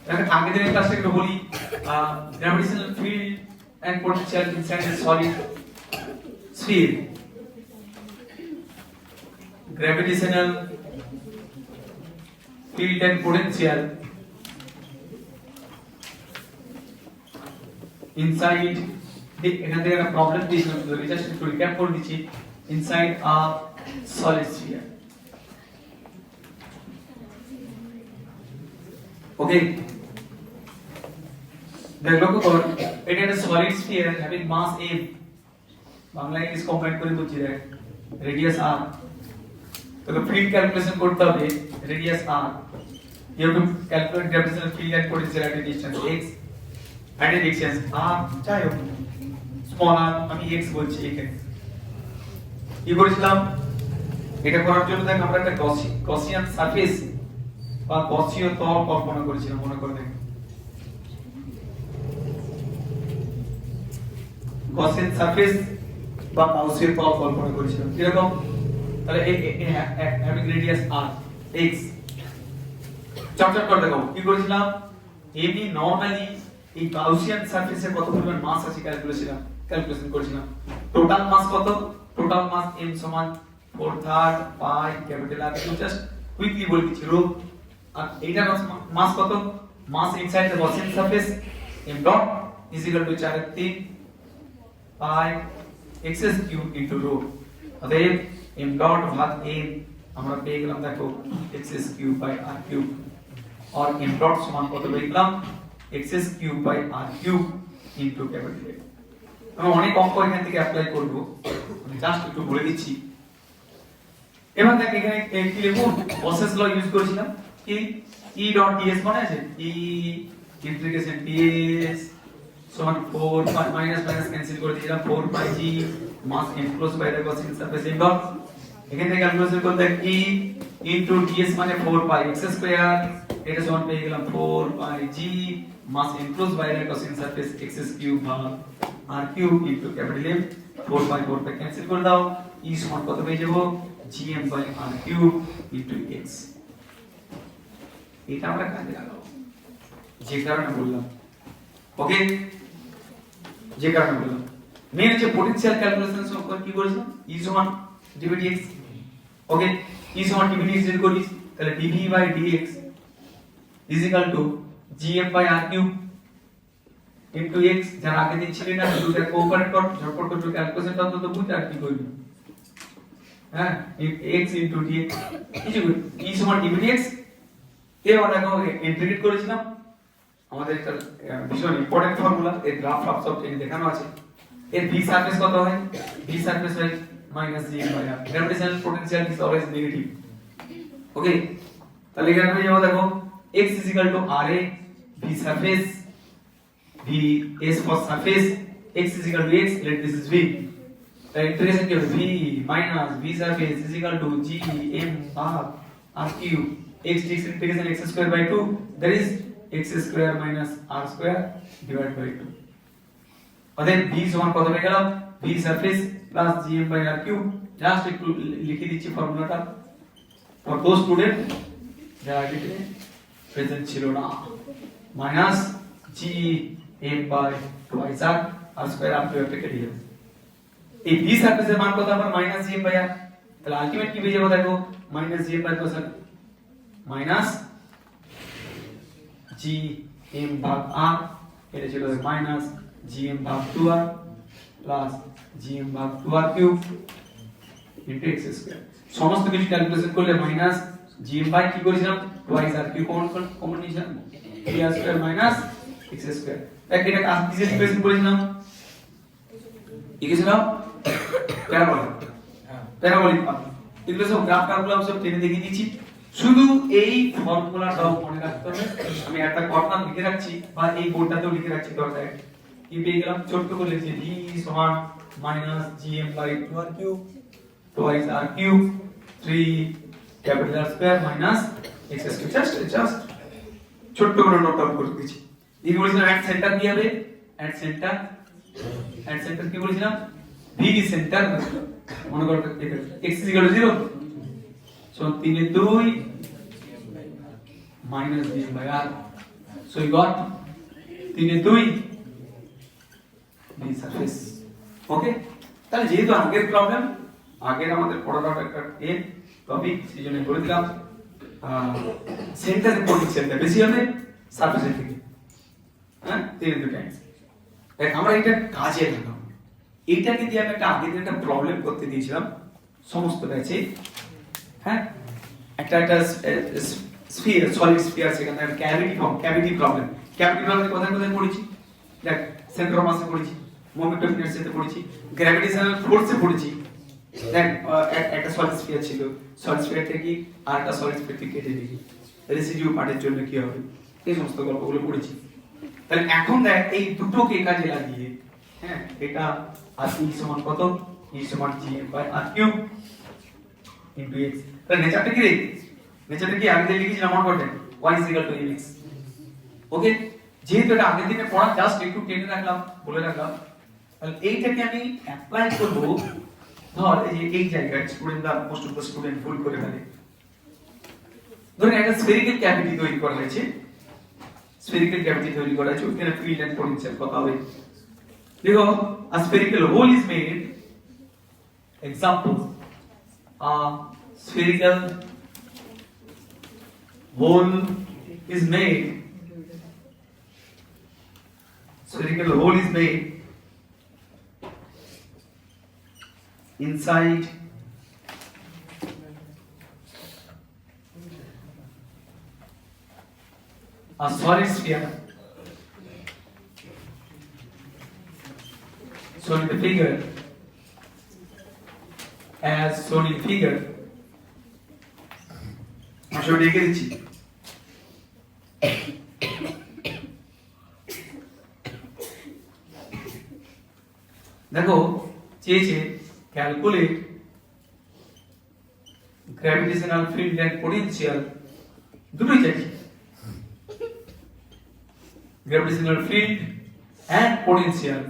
দেখেন আগের দিনের ক্লাসে একটু বলি gravitational field and potential inside a solid sphere. Gravitational field and potential inside the এখানে একটা প্রবলেম দিয়েছিলাম তো জাস্ট একটু রিক্যাপ করে দিচ্ছি inside a solid sphere. ওকে দেখো তো এটা একটা সলিড স্ফিয়ার হ্যাভিং মাস m বাংলায় ইংলিশ কম্বাইন করে বলছি দেখ রেডিয়াস r তো ফিল্ড ক্যালকুলেশন করতে হবে radius r you have to calculate gravitational field and potential at a distance x at a distance r চাই হোক স্মল r আমি x বলছি এখানে কি করেছিলাম এটা করার জন্য দেখ আমরা একটা গসিয়ান সারফেস বা গসীয় তল কল্পনা করেছিলাম মনে করে দেখ গসিয়ান সারফেস বা গাউসীয় তল কল্পনা করেছিলাম এরকম তাহলে হ্যাভিং রেডিয়াস r x চর্চা করে দেখো কি করেছিলাম এমনি নরমালি এই গাউসিয়ান সারফেসে কত পরিমাণ মাস আছে ক্যালকুলেশন করেছিলাম টোটাল মাস কত টোটাল মাস m সমান 4/3 pi capital R just quickly বলে দিচ্ছি রো আর এইটার মাস কত mass inside the Gaussian surface m dot is equal to 4/3 pi x cube into rho অতএব m ডট ভাগ m আমরা পেয়ে গেলাম দেখো x cube by r cube और m डॉट समान কত পেলাম x cube by r cube into capital A আমি অনেক অঙ্ক এখান থেকে অ্যাপ্লাই করব আমি জাস্ট একটু বলে দিচ্ছি এবার দেখ এখানে কি লিখব প্রসেস ল ইউজ করেছিলাম কি e ডট ds মানে আছে e ইন্টিগ্রেশন ds সমান 4 মাইনাস মাইনাস ক্যান্সেল করে দিলাম 4 by g mass enclose by the Gaussian surface m dot এখান থেকে ক্যালকুলেশন করতে দেখ e ইনটু ds মানে 4 পাই x স্কয়ার এটা সমান পেয়ে গেলাম 4 by g mass enclose by the Gaussian surface x cube ভাগ r cube into capital M 4 by 4 পে ক্যান্সেল করে দাও e সমান কত পেয়ে যাব gm by r cube into x এটা আমরা কাজে লাগাবো যে কারণে বললাম ওকে যে কারণে বললাম মেন হচ্ছে পোটেনশিয়াল ক্যালকুলেশন সব কি করেছিলাম e সমান dv/dx ওকে e সমান dv/dx যদি করিস তাহলে dv by dx is equal to gm by r cube into x যারা আগে দিন ছিলেন না দুটো কোঅপারেট কর ঝটপট করে ক্যালকুলেশন টা তো বুঝতে আর কি করবি হ্যাঁ x into dx কিছু e সমান dv/dx এর আমরা দেখো ইন্টিগ্রেট করেছিলাম আমাদের একটা ভীষণ ইম্পর্টেন্ট ফর্মুলা এর গ্রাফ সব এখানে দেখানো আছে এর v সারফেস কত হয় v সারফেস হয় minus gm by r gravitational potential is always negative ওকে তাহলে এখানে হয়ে যাবে দেখো x is equal to ra v surface v s for surface x is equal to x let this is v the integration of v minus v surface is equal to g m r r cube x dx integration x square by 2 that is x square minus r square divided by 2 और then v সমান কত পেয়ে গেলাম v surface plus gm by r cube just একটু লিখে দিচ্ছি ফর্মুলাটা for those student যারা আগে প্রেজেন্ট ছিল না minus G M by twice R R square R cube থেকে দিয়ে এই বি সারফেসের মান কত আবার minus G M by R তাহলে আলটিমেট কি পেয়ে যাবো দেখো মাইনাস জি এম বাই কত মাইনাস জি এম ভাগ আর এটা ছিল মাইনাস জি এম ভাগ 2r প্লাস জি এম ভাগ 2r cube into x square সমস্ত কিছু ক্যালকুলেশন করলে মাইনাস gm by কি করেছিলাম twice r কিউব কমন নিয়েছিলাম r square minus x square তাই এটা কাজ কিসে রিপ্রেজেন্ট করেছিলাম কি করেছিলাম প্যারাবোলিক এগুলো সব গ্রাফ ক্যালকুলাম সব টেনে দেখিয়ে দিয়েছি শুধু এই ফর্মুলাটাও মনে রাখতে হবে আমি একটা কর্নার লিখে রাখছি বা এই বোর্ডটাতেও লিখে রাখছি দরকার কি পেয়ে গেলাম ছোট করে লিখছি v সমান minus gm by 2r cube twice r cube 3 capital R square minus x square just ছোট করে নোট ডাউন করে দিয়েছি এই বলেছিলাম এট সেন্টার কি হবে এট সেন্টার কি বলেছিলাম v সেন্টার মনে করতে x is equal to 0 so 3 A 2 minus v by r So you got 3 B surface. Okay? তাহলে যেহেতু আগের প্রবলেম, আগের আমাদের পড়াটা একটা টপিক, সেই জন্য বলে দিলাম সেন্টারে পোটেনশিয়ালটা বেশি হবে সারফেসের থেকে। হ্যাঁ, 3 টাইমস। আমরা এটা কাজে লাগাবো। এইটাকে দিয়ে আমি আগে দিন একটা প্রবলেম করতে দিয়েছিলাম সমস্ত ব্যাচে। হ্যাঁ, একটা স্ফিয়ার, সলিড স্ফিয়ার, সেখানে ক্যাভিটি প্রবলেম কোথায় কোথায় পড়েছি? দেখ, সেন্টার অফ মাসে পড়েছি, মোমেন্ট অফ ইনার্সিয়াতে পড়েছি, গ্র্যাভিটেশনাল ফোর্সে পড়েছি। দেখ, একটা সলিড স্ফিয়ার ছিল, সলিড স্ফিয়ার থেকে আর একটা সলিড স্ফিয়ার থেকে কেটে দিই, রেসিডিউ পার্টের জন্য কি হবে, এই সমস্ত গল্পগুলো পড়েছি। তাহলে এখন দেখ, এই দুটোকে কাজে লাগিয়ে, হ্যাঁ, এটা আর ই সমান কত? ই সমান g/r³ ইনটু x। তাহলে নেচারটা কি রে? নেচারটা কি আগে লিখেছিলাম আমার কোডে y = mx। ওকে, যেহেতু এটা আগের দিনে পড়া, জাস্ট একটু টেনে রাখলাম, বলে রাখলাম। তাহলে এইটাকে আমি অ্যাপ্লাই করব। ধর এই জায়গায় মোস্ট অফ দ্য স্টুডেন্ট ভুল করে ফেলে। ধরুন একটা স্ফেরিক্যাল ক্যাভিটি তৈরি করা হয়েছে, স্ফেরিক্যাল ক্যাভিটি তৈরি করা হয়েছে, ওখানে ফিল্ড এন্ড পোটেনশিয়াল কত হবে? দেখো, a spherical hole is made. Example, a spherical hole is made. Spherical hole is made inside a solid sphere. Shown in the figure, as shown in figure. I'm sure you get it. দেখো, চেয়েছে calculate gravitational field and potential, দুটোই চাইছি, gravitational field and potential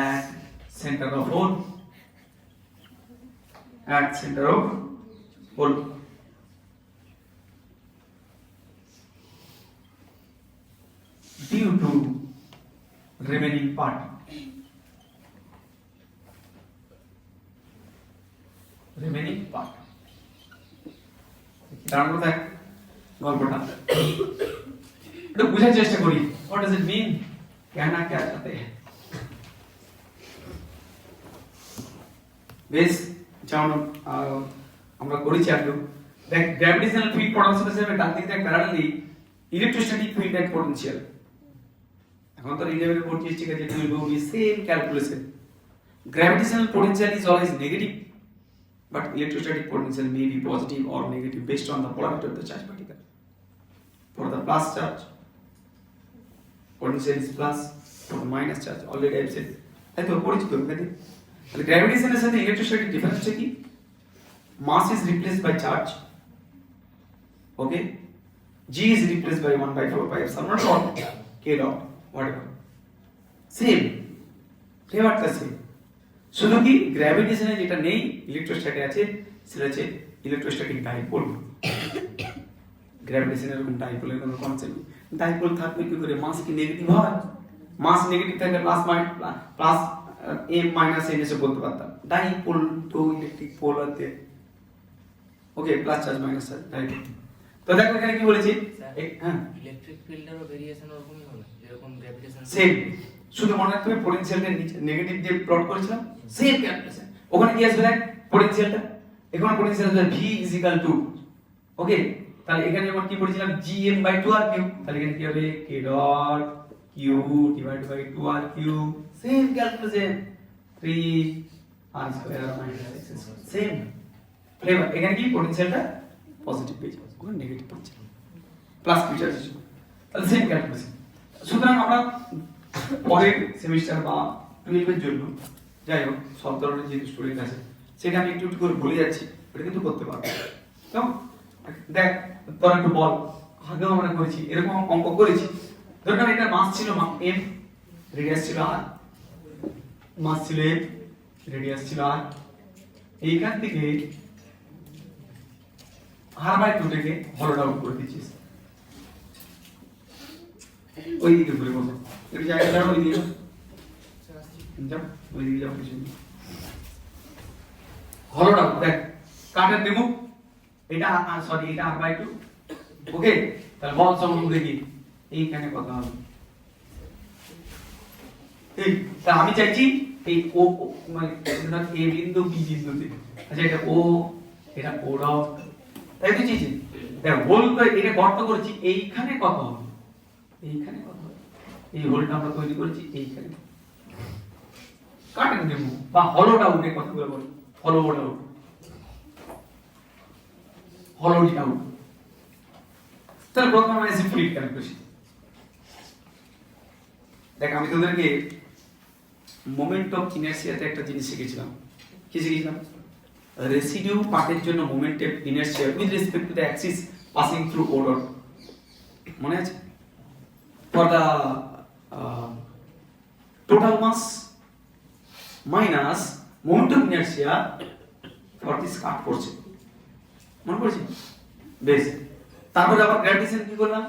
at center of hole, at center of hole. Due to remaining part, তার মধ্যে গল্পটা একটু বোঝার চেষ্টা করি। What does it mean? कहना क्या चाहते हैं? বেশ, যেমন আমরা করেছি একটু। দেখ, গ্র্যাভিটেশনাল ফিল্ড পড়ার সাথে সাথে ডান দিকে parallelly electrostatic field and potential. এখন তো ইলেভেনে পড়ছিস, ঠিক আছে, তুই বলবি same calculation. Gravitational potential is always negative, but electrostatic potential may be positive or negative based on the polarity of the charge particle. For the plus charge, potential is plus. For the minus charge, already I've said. তাই তো পরিচিত এখানে। তাহলে গ্র্যাভিটেশনের সাথে electrostatic ডিফারেন্সটা কি? Mass is replaced by charge. Okay, g is replaced by 1/4πε0 k dot whatever. Same, ফ্লেভারটা same. শুধু কি গ্র্যাভিটেশনে যেটা নেই, ইলেকট্রোস্ট্যাটে আছে, সেটা হচ্ছে ইলেকট্রোস্ট্যাটিক ডাইপোল। গ্র্যাভিটেশনের এরকম ডাইপোলের কোনো কনসেপ্ট। ডাইপোল থাকবে কি করে? মাস কি নেগেটিভ হয়? মাস নেগেটিভ থাকলে প্লাস m minus n এসে বলতে পারতাম। ডাইপোল তো ইলেকট্রিক পোল আছে। Okay, plus charge minus charge dipole. তো দেখো এখানে কি বলেছি? হ্যাঁ, ইলেকট্রিক ফিল্ডেরও ভেরিয়েশন ওরকমই হবে যেরকম গ্র্যাভিটেশন। সেম, শুধু মনে রাখতে হবে পোটেনশিয়ালটা নেগেটিভ দিয়ে প্লট করেছিলাম, সেম ক্যালকুলেশন। ওখানে কি আসবে? দেখ, পোটেনশিয়ালটা, এখানে পোটেনশিয়াল আসবে v = 2। ওকে, তাহলে এখানে আমরা কি পড়েছিলাম? gm/2r³। তাহলে এখানে কি হবে? k dot q divided by 2r³। Same calculation, 3r² - x²। Same flavour. এখানে কি পোটেনশিয়ালটা পজিটিভ পেয়ে যাবে, ওখানে নেগেটিভ পাচ্ছে, প্লাস q চার্জ। তাহলে সেম ক্যালকুলেশন। সুতরাং আমরা পরের সেমিস্টার বা 12 এর জন্য, যাই হোক, সব ধরনের যে স্টুডেন্ট আছে, সেটা আমি একটু একটু করে বলে যাচ্ছি, এটা কিন্তু করতে পারবে। তো দেখ, তোরা একটু বল, আগেও আমরা করেছি, এরকম অঙ্ক করেছি। ধরুন এটার মাস ছিল m, রেডিয়াস ছিল r, মাস ছিল m, রেডিয়াস ছিল r। এইখান থেকে আর বাই 2 থেকে হলোটা আউট করে দিচ্ছিস ওই দিকে ঘুরে বসো একটু জায়গা দাঁড়াও ওই দিকে যাও ওই দিকে যাও কিছু হলোটা দেখ কাটের রিমুভ এটা সরি এটা আর বাই 2 ওকে তাহলে বল সমান দেখি এইখানে কথা হবে এই তা আমি চাইছি এই ও মানে এ বিন্দু বি বিন্দুতে আচ্ছা এটা ও এটা ও ডট তাই তো চাইছি দেখ হোল এটা গর্ত করেছি এইখানে কথা হবে এইখানে কথা হবে এই হোলটা আমরা তৈরি করেছি এইখানে কাটেন দেবো বা হলোড আউটের কথাগুলো বলি হলোড আউট হলোড আউট তাহলে প্রথমে আমরা এসে ফ্লুইড ক্যালকুলেশন দেখ আমি তোদেরকে মোমেন্ট অফ ইনার্সিয়াতে একটা জিনিস শিখেছিলাম কি শিখেছিলাম রেসিডিউ পার্টের জন্য moment of inertia with respect to the axis passing through O dot মনে আছে for the total mass minus moment of inertia for this cut করছে মনে পড়ছে বেশ তারপরে আবার গ্র্যাভিটেশন কি করলাম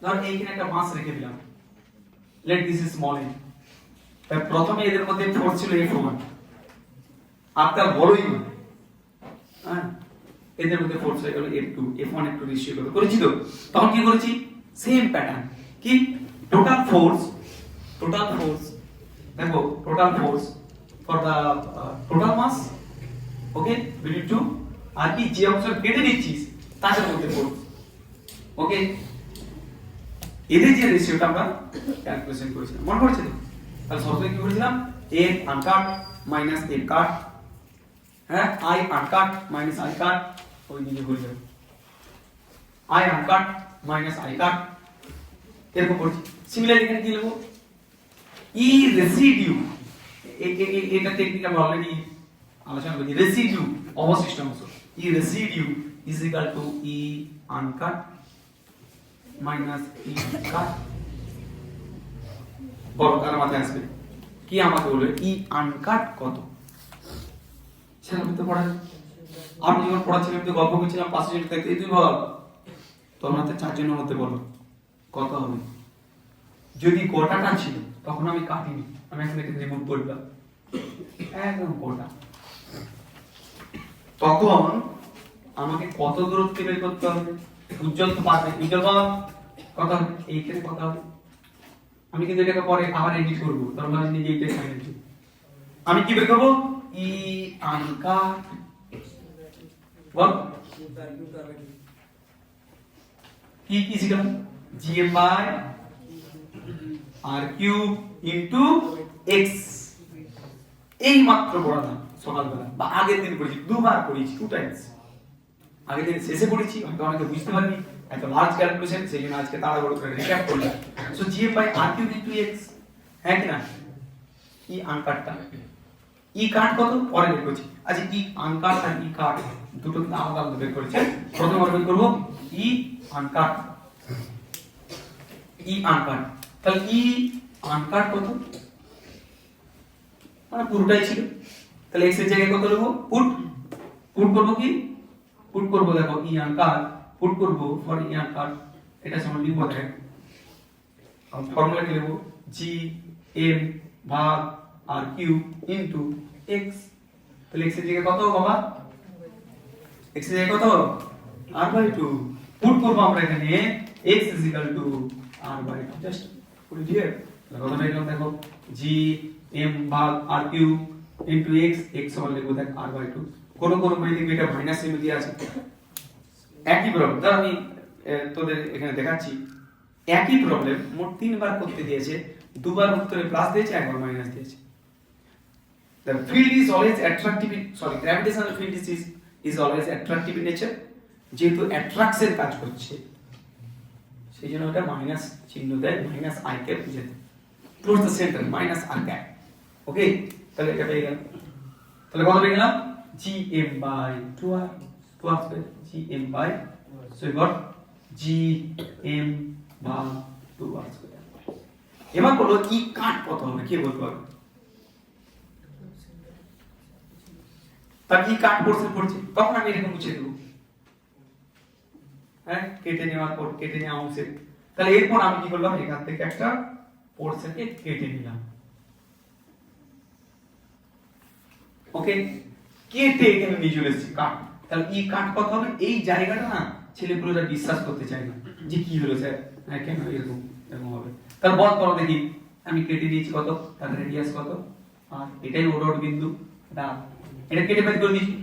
ধর এইখানে একটা মাস রেখে দিলাম late this is small N তাই প্রথমে এদের মধ্যে ফোর্স ছিল F1 আপনার বড়ই না হ্যাঁ এদের মধ্যে ফোর্স হয়ে গেল F2 F1 F2 রেশিও করেছি তো তখন কি করেছি সেম প্যাটার্ন কি টোটাল ফোর্স দেখো total force for the total mass okay between two আর কি যে অংশ কেটে দিচ্ছিস তাদের মধ্যে ফোর্স ওকে এদের যে রেশিওটা আমরা ক্যালকুলেশন করেছিলাম মনে পড়ছে তো তাহলে সবসময় কি করেছিলাম a আনকাট মাইনাস a কাট হ্যাঁ i আনকাট মাইনাস i কাট ওই দিকে ঘুরে যাবে i আনকাট মাইনাস i কাট এরকম করছি সিমিলারলি এখানে কি লিখব e রেসিডিউ এটা টেকনিক আমরা অলরেডি আলোচনা করেছি রেসিডিউ অবশিষ্ট অংশ e residue is equal two e uncut minus e কাট বড় কার মাথায় আসবে কি আমাকে বলবে ই আনকাট কত সেটা তো পড়া আমি যখন পড়াচ্ছিলাম তো গল্প করছিলাম 5 মিনিট থেকে তুই বল তোমরা তো 4 জনের মধ্যে বলো কত হবে যদি গোটাটা ছিল তখন আমি কাটিনি আমি এখানে থেকে রিমুভ করলাম একদম গোটা তখন আমাকে কত দূরত্ব বের করতে হবে উজ্জ্বল তো পারবে উজ্জ্বল বাবা কত হবে এইখানে কত হবে আমি কিন্তু এটাকে পরে আবার এডিট করব তার মানে নিজেই এটা ফাইনাল আমি কি বের করব ই আনকাট বল কি কি শিখলাম gm by r cube into x এই মাত্র পড়ালাম সকালবেলা বা আগের দিন পড়েছি দুবার পড়েছি 2 টাইমস আগের দিন শেষে পড়েছি হয়তো অনেকে বুঝতে পারেনি এত লার্জ ক্যালকুলেশন সেই জন্য আজকে তাড়াহুড়ো করে রিক্যাপ করলাম so gm by r cube into x হ্যাঁ কি না ই আনকাটটা ই কাট কত পরে বের করছি আচ্ছা ই আনকাট আর ই কাট দুটো কিন্তু আলাদা আলাদা বের করেছি প্রথমে বের করব ই আনকাট তাহলে ই আনকাট কত মানে পুরোটাই ছিল তাহলে x এর জায়গায় কত লিখব পুট করব কি পুট করব দেখো ই আনকাট পুট করব ফর ই আনকাট এটা সমান লিখব দেখ ফর্মুলা কি লিখব জি এম ভাগ আর কিউ ইনটু x তাহলে x এর জায়গায় কত হবে বাবা x এর জায়গায় কত r বাই 2 পুট করব আমরা এখানে x r by 2 just put it here কত লিখলাম দেখো g m ভাগ r cube into x x সমান লিখব দেখ r বাই 2 কোন মানে দেখবি এটা মাইনাস চিহ্ন দিয়ে আছে একই প্রবলেম তার আমি তোদের এখানে দেখাচ্ছি একই প্রবলেম মোট 3 বার করতে দিয়েছে দুবার উত্তরে প্লাস দিয়েছে একবার মাইনাস দিয়েছে the field is always attractive gravitational field is always attractive in nature যেহেতু অ্যাট্রাকশন কাজ করছে সেই জন্য এটা মাইনাস চিহ্ন দেয় মাইনাস i ক্যাপ বুঝাতে towards the center minus r cap ওকে তাহলে এটা পেয়ে গেলাম তাহলে কত পেয়ে গেলাম gm by 2r 2r square gm by so we got gm by 2r square এবার বলো ই কাট কত হবে কে বলতে পারবে তার ই কাট পড়ছে তখন আমি এরকম মুছে দেব হ্যাঁ কেটে নেওয়ার পর কেটে নেওয়া অংশে, তাহলে এরপর আমি কি করলাম এখান থেকে একটা পোর্শনকে কেটে নিলাম। ওকে, কেটে এখানে নিয়ে চলে এসেছি কাট। তাহলে ই কাট কত হবে? এই জায়গাটা না ছেলেপুলেরা বিশ্বাস করতে চায় না যে কি হলো স্যার, হ্যাঁ কেন এরকম এরকম হবে। তাহলে বল করো দেখি, আমি কেটে দিয়েছি কত, তার রেডিয়াস কত, আর এটাই ও ডট বিন্দু, এটা কেটে বের করে দিয়েছি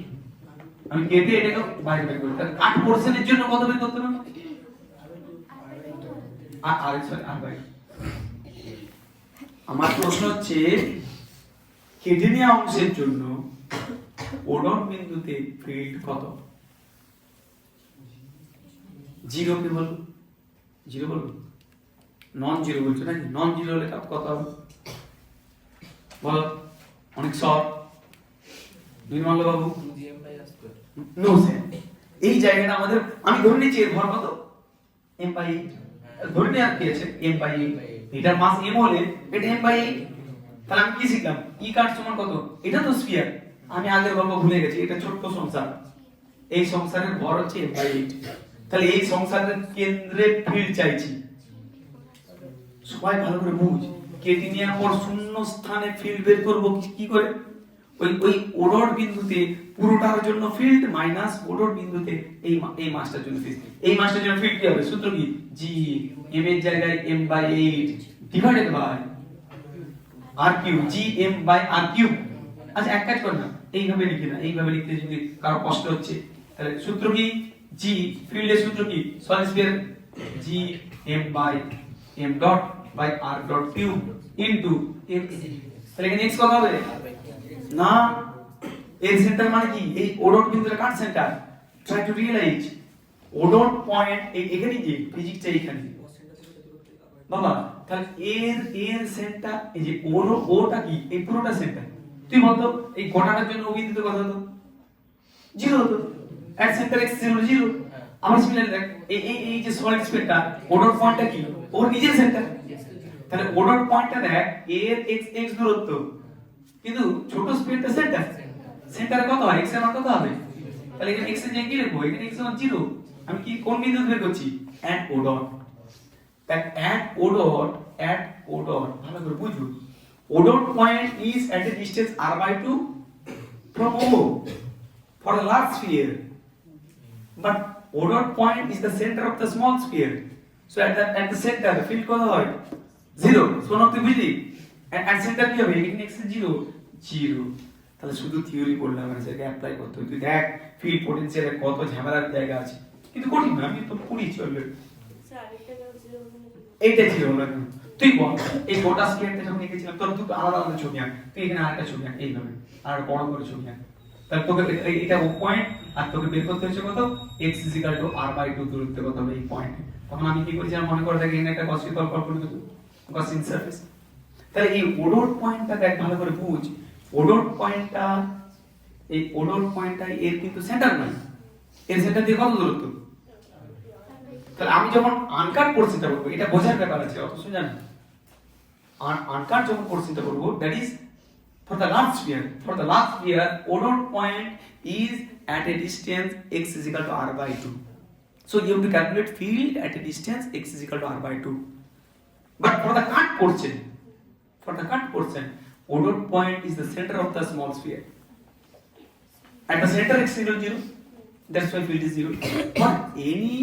আমি, কেটে এটাকে বাইরে বের করি। তাহলে কাট পোর্শনের জন্য কত বের করতে হবে? আর সরি আর ভাই আমার প্রশ্ন হচ্ছে কেটে নেওয়া অংশের জন্য ও ডট বিন্দুতে ফিল্ড কত? জিরো কে বলবো, জিরো বলবো, নন জিরো বলছো নাকি? নন জিরো হলে কত হবে বলো? অনেক সব নির্মল বাবু, 2gm/r²। নো স্যার, এই জায়গাটা আমাদের আমি ধরে নিচ্ছি এর ভর কত m/8, ধরে নেওয়ার কি আছে m/8, এটার মাস m হলে এটা m/8। তাহলে আমি কি শিখলাম? ই কাট সমান কত? এটা তো স্ফিয়ার, আমি আগের গল্প ভুলে গেছি, এটা ছোট্ট সংসার, এই সংসারের ভর হচ্ছে m/8। তাহলে এই সংসারের কেন্দ্রে ফিল্ড চাইছি, সবাই ভালো করে বুঝ, কেটে নেওয়ার পর শূন্য স্থানে ফিল্ড বের করব কি করে? ওই ও ডট বিন্দুতে পুরোটার জন্য ফিল্ড মাইনাস ও ডট বিন্দুতে এই মাসটার জন্য ফিল্ড, এই মাসটার জন্য ফিল্ড কি হবে? সূত্র কি? জি m এর জায়গায় m/8 divided by r cube, G m by r cube. আচ্ছা এক কাজ কর না, এইভাবে লিখি না, এইভাবে লিখতে যদি কারো কষ্ট হচ্ছে, তাহলে সূত্র কি? জি ফিল্ডের সূত্র কি? Solid sphere G m by m dot by r dot cube into x। তাহলে এখানে x কত হবে? না, এর সেন্টার মানে কি? এই ও ডট বিন্দুর cut centre. Try to realise O dot point এখানে যে ফিজিক্সটা এখানে বাবা, তাহলে এর সেন্টার এই যে ওটা কি? এই পুরোটা সেন্টার। তুই বলতো এই গোটাটার জন্য ও বিন্দুতে কত হতো? জিরো হতো, এট সেন্টার x ছিল জিরো। আমার সিমিলার দেখ, এই যে সলিড স্ফিয়ারটা ও ডট পয়েন্টটা কি? ওর নিজের সেন্টার। তাহলে ও ডট পয়েন্টটা দেখ এর x দূরত্ব, কিন্তু ছোট স্ফিয়ারটা সেন্টার, সেন্টারে কত হয়? x এর মান কত হবে? তাহলে এখানে x এর জায়গায় কি লিখবো? এখানে x এর মান 0। আমি কি কোন বিন্দু বের করছি? at o dot। that at o dot ভালো করে বুঝো, o dot point is at a distance r/2 from o for a large sphere, but o dot point is the center of the small sphere, so at the center the field কত হয়? 0। শোনো তুই বুঝলি, at center কি হবে? এখানে x এর 0। তাহলে শুধু থিওরি পড়লাম না, সেটাকে অ্যাপ্লাই করতে হবে। তুই দেখ ফিল্ড পটেনশিয়ালের কত ঝামেলার জায়গা আছে, কিন্তু কঠিন না, আমি তো পড়িয়েছি অলরেডি। স্যার এটা 0 এইটা ছিল না, তুই বল এই গোটা স্কেলটা যখন এঁকেছিলাম তোর দুটো আলাদা আলাদা ছবি আঁক, তুই এখানে আরেকটা ছবি আঁক এইভাবে, আর বড় করে ছবি আঁক। তাহলে তোকে এটা ও পয়েন্ট, আর তোকে বের করতে হচ্ছে কত? x r/2 দূরত্বে কত হবে এই পয়েন্টে। তখন আমি কি করেছিলাম মনে করে দেখ, এখানে একটা গসিন তল করে দেবো, গসিন সারফেস। তাহলে এই ও ডট পয়েন্টটা দেখ ভালো করে বুঝ, ও ডট পয়েন্টটা, এই ও ডট পয়েন্টটা এর কিন্তু সেন্টার নয়, এর সেন্টার দিয়ে কত দূরত্ব? তাহলে আমি যখন আনকাট পোর্শনটা করব, এটা বোঝার ব্যাপার আছে, অত সোজা না। আনকাট যখন পোর্শনটা করব, that is for the large sphere o dot point is at a distance x is equal to r/2, so you have to calculate field at a distance x is equal to r/2. But for the cut portion o dot point is the center of the small sphere, at the center x is equal to 0, that's why field is 0. For any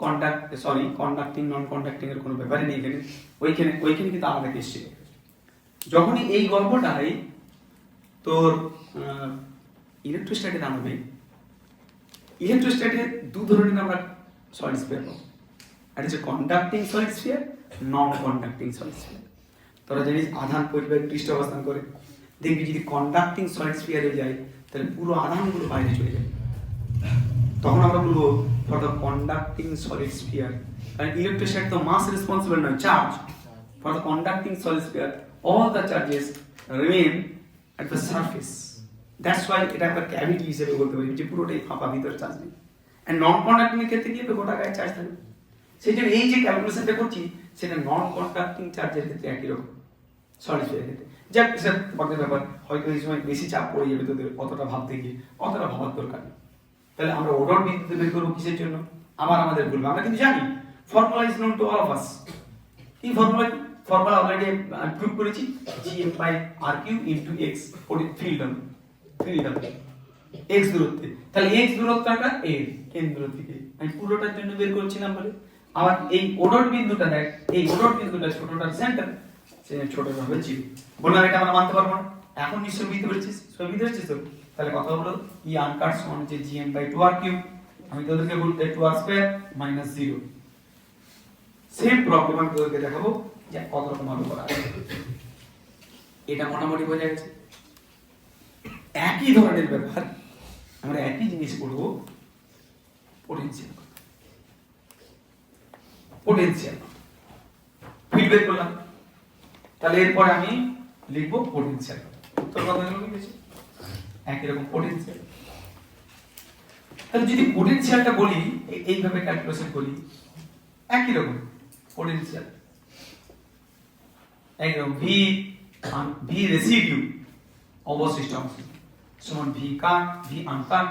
conducting non conducting এর কোনো ব্যাপারই নেই এখানে, ওইখানে কিন্তু আলাদা case ছিল। যখনই এই গল্পটাই তোর ইলেকট্রোস্ট্যাটে দাঁড়াবে, ইলেকট্রোস্ট্যাটে দু ধরনের আমরা সলিড স্ফিয়ার পাবো, একটা হচ্ছে কন্ডাক্টিং সলিড স্ফিয়ার, নন কন্ডাক্টিং সলিড স্ফিয়ার। তোরা জানিস আধান পরিবাহী পৃষ্ঠে অবস্থান করে, দেখবি যদি কন্ডাক্টিং সলিড স্ফিয়ারে যায় তাহলে পুরো আধানগুলো বাইরে চলে যায়, তখন আমরা বলবো for the conducting solid sphere, কারণ ইলেকট্রোস্ট্যাট তো মাস রেসপন্সিবল নয়, charge. For the conducting solid sphere all the charges remain at the surface, that's why এটা একটা ক্যাভিটি হিসেবে বলতে পারি, যে পুরোটাই ফাঁপা, ভিতরে চার্জ নেই। এন্ড নন কন্ডাক্টিং এর ক্ষেত্রে কি হবে? গোটা গায়ে চার্জ থাকবে। সেই জন্য এই যে ক্যালকুলেশনটা করছি সেটা নন কন্ডাক্টিং চার্জের ক্ষেত্রে একই রকম, সলিড স্ফিয়ারের ক্ষেত্রে। যাক স্যার বাকি ব্যাপার, হয়তো এই সময় বেশি চাপ পড়ে যাবে তোদের, অতটা ভাবতে গিয়ে অতটা ভাবার দরকার নেই। তাহলে আমরা ও ডট বিন্দুতে বের করবো কিসের জন্য? আবার আমাদের বলবে, আমরা কিন্তু জানি formula is known to all of us. কি ফর্মুলা? ফর্মুলা অলরেডি প্রুভ করেছি, gm by r cube into x field হবে x দূরত্বে। তাহলে x দূরত্বটা a কেন্দ্র থেকে আমি পুরোটার জন্য বের করছিলাম বলে। আবার এই ওডট বিন্দুটা দেখ, এই ওডট বিন্দুটা ছোটটার সেন্টার, সে ছোটটা হবে 0। বললাম এটা আমরা মানতে পারবো না। এখন নিশ্চয়ই বুঝতে পেরেছিস, সব বুঝতে পেরেছিস তো? তাহলে কথা হলো ই আনকাট সমান হচ্ছে gm বাই 2r কিউব। আমি তোদেরকে বলতে 2r square minus 0। Same problem আমি তোদেরকে দেখাবো যে কত রকম ভাবে করা যায়। এটা মোটামুটি বোঝা গেছে। একই ধরনের ব্যাপার আমরা একই জিনিস করব পোটেনশিয়াল। ফিল্ড বের করলাম, তাহলে এরপরে আমি লিখব পোটেনশিয়াল। উত্তর কত হলো লিখেছি? একই রকম পোটেনশিয়াল। তাহলে যদি পোটেনশিয়ালটা বলি এইভাবে ক্যালকুলেশন করি, একই রকম পোটেনশিয়াল একদম ভি রেসিডিউ অবশিষ্ট অংশ সমান V cut V uncut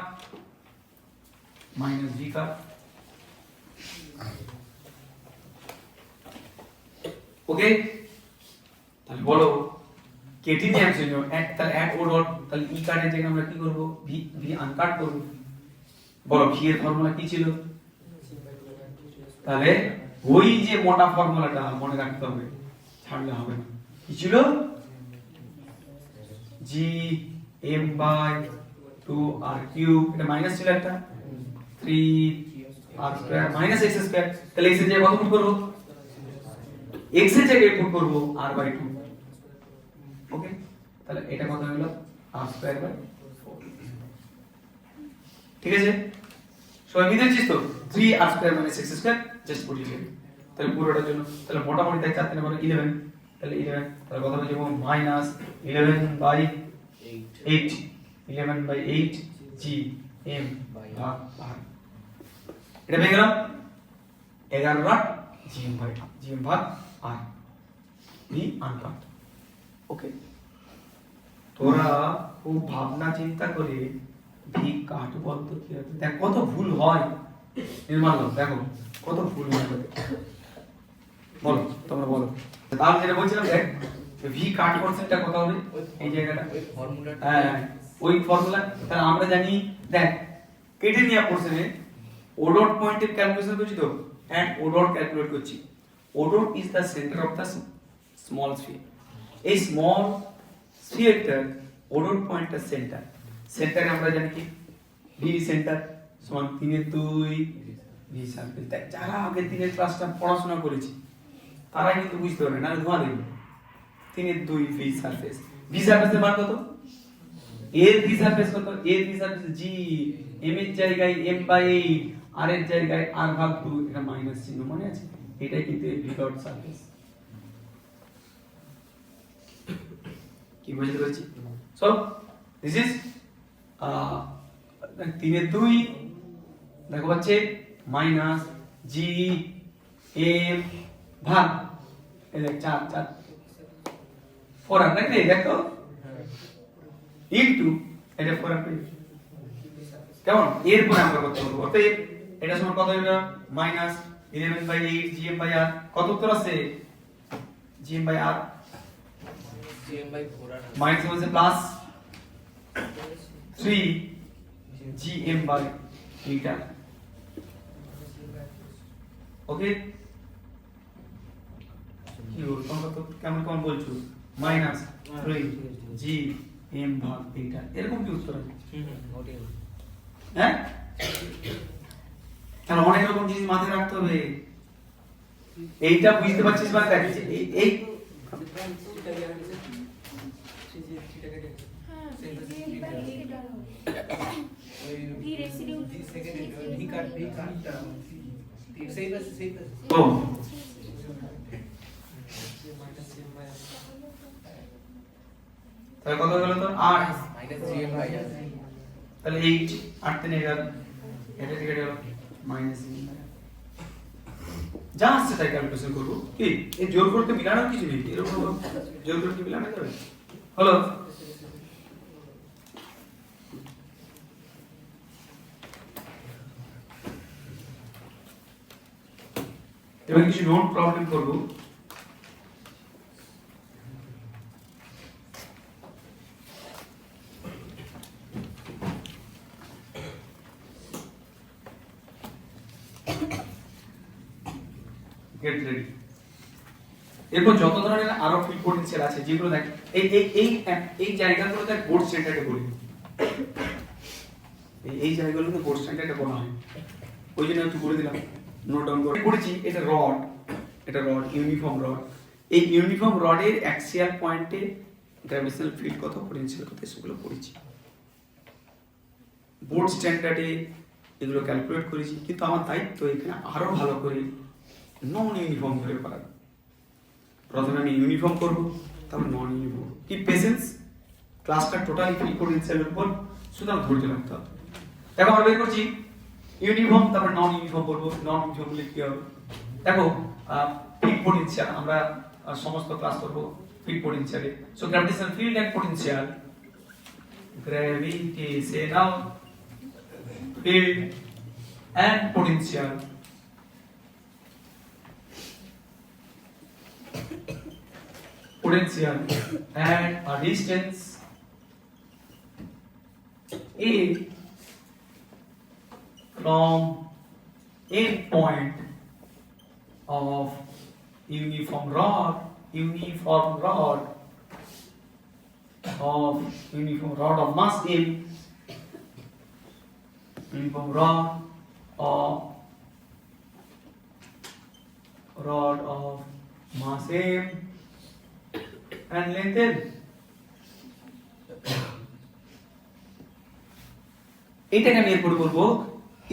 minus V cut. Okay, তাহলে বলো কেটে নিয়ে আসছে তাহলে অ্যাট ও ডট, তাহলে ই কাটের জায়গায় আমরা কি করব? ভি ভি আনকাট করব। বলো ভি এর ফর্মুলা কি ছিল? তাহলে ওই যে মোটা ফর্মুলাটা মনে রাখতে হবে, ছাড়লে হবে না। কি ছিল? G M by 2r cube, এটা মাইনাস ছিল একটা, 3r square minus x square. তাহলে x এর জায়গায় কত পুট করব? x এর জায়গায় পুট করব r বাই 2। ওকে, তাহলে এটা কত হলো? r square by 4। ঠিক আছে, সবাই বুঝেছিস তো? 3r square minus x square just put লিখে। তাহলে পুরোটার জন্য তাহলে মোটামুটি দেখ 4 3 11, তাহলে 11 তাহলে কত হবে? যেমন minus 11 by 8 11 by 8 G M ভাগ ভাগ এটা পেয়ে গেলাম 11 ভাগ জি এম ভাগ আর ভি আনকাট। ওকে, তোরা খুব ভাবনা চিন্তা করে ভি কাট বলতো কি হবে? দেখ কত ভুল হয় নির্মাণ, দেখো কত ভুল হয়। বলো তোমরা বলো। তাহলে যেটা বলছিলাম দেখ ভি কাট পার্সেন্টটা কত হবে? এই জায়গাটা ওই ফর্মুলাটা, হ্যাঁ ওই ফর্মুলা। তাহলে আমরা জানি দেখ কেটে নেওয়া পোরশনে ও ডট পয়েন্টের ক্যালকুলেশন করছি তো, এন্ড ও ডট ক্যালকুলেট করছি। O dot is the center of the small sphere. এই স্মল স্ফিয়ারটার ও ডট পয়েন্টটা সেন্টার। সেন্টারে আমরা জানি কি ভি সেন্টার সমান 3/2 ভি সারফেস। দেখ যারা আগে 3 ক্লাসটা পড়াশোনা করেছি তারা কিন্তু বুঝতে পারবে না, ধোঁয়া দেবে। 3/2 ভি সারফেস। ভি সারফেসের মান কত? এর ভি সারফেস কত? এর ভি সারফেস জি, এম এর জায়গায় m বাই 8, আর এর জায়গায় r ভাগ 2, এটা মাইনাস চিহ্ন মনে আছে? এটাই কিন্তু ভি ডট সারফেস। কি বুঝতে পেরেছি? সো দিস ইজ 3/2 দেখো হচ্ছে মাইনাস জি এম ভাগ এই দেখ 4 4 4 আর নাকি দেখো ইনটু এটা 4 আর কেমন? এরপর আমরা কত করব? অতএব এটা সমান কত হলো? Minus 11 by 8 GM by R. কত উত্তর আছে? GM by R GM by 4 R minus হচ্ছে plus 3 GM by 8 R. Okay, কি হলো? তোমরা তো কেমন কেমন বলছো? মাইনাস 3 জি এম ভাগ 8 আর। এরকম কি উত্তর আছে? ওটাই। হ্যাঁ, তাহলে অনেক রকম জিনিস মাথায় রাখতে হবে। এইটা বুঝতে পারছিস? মানে দেখ এই এই ও তাহলে কত হলো তো? 8 মাইনাস জিএম বাই আর। তাহলে 8 8 তে 11 এটা থেকে গেল মাইনাস যা আসছে তাই ক্যালকুলেশন করব। কি এই জোর করতে মিলানোর কিছু নেই, এরকম জোর করতে মিলানো যাবে? হলো এবার কিছু নোট প্রবলেম করব। Get ready. এরপর যত ধরনের আরো ফিল্ড পোটেনশিয়াল আছে যেগুলো দেখ এই এই এই এই জায়গাগুলো দেখ বোর্ড স্ট্যান্ডার্ডে বলি, এই জায়গাগুলোকে বোর্ড স্ট্যান্ডার্ডে বলা হয়, ওই জন্য একটু বলে দিলাম নোট ডাউন করে পড়েছি। এটা রড, এটা রড, ইউনিফর্ম রড। এই ইউনিফর্ম রডের অ্যাক্সিয়াল পয়েন্টে গ্র্যাভিটেশনাল ফিল্ড কত, পোটেনশিয়াল কত, সেগুলো পড়েছি বোর্ড স্ট্যান্ডার্ডে, এগুলো ক্যালকুলেট করেছি। কিন্তু আমার দায়িত্ব এখানে আরো ভালো করে নন ইউনিফর্ম ধরে করা। প্রথমে আমি ইউনিফর্ম করব, তারপর নন ইউনিফর্ম। কি পেশেন্স, ক্লাসটা টোটালি ফিল্ড পোটেনশিয়ালের উপর, সুতরাং ধৈর্য রাখতে হবে। দেখো আমরা বের করছি ইউনিফর্ম, তারপর নন ইউনিফর্ম করবো। নন ইউনিফর্ম বলে কি হবে, দেখো ফিল্ড পোটেনশিয়াল আমরা সমস্ত ক্লাস করব ফিল্ড পোটেনশিয়ালে। So gravitational field and potential, gravitational field and potential at a distance a from end point of uniform rod of mass m, uniform rod of mass m and length m. এটাকে আমি এরপর বলবো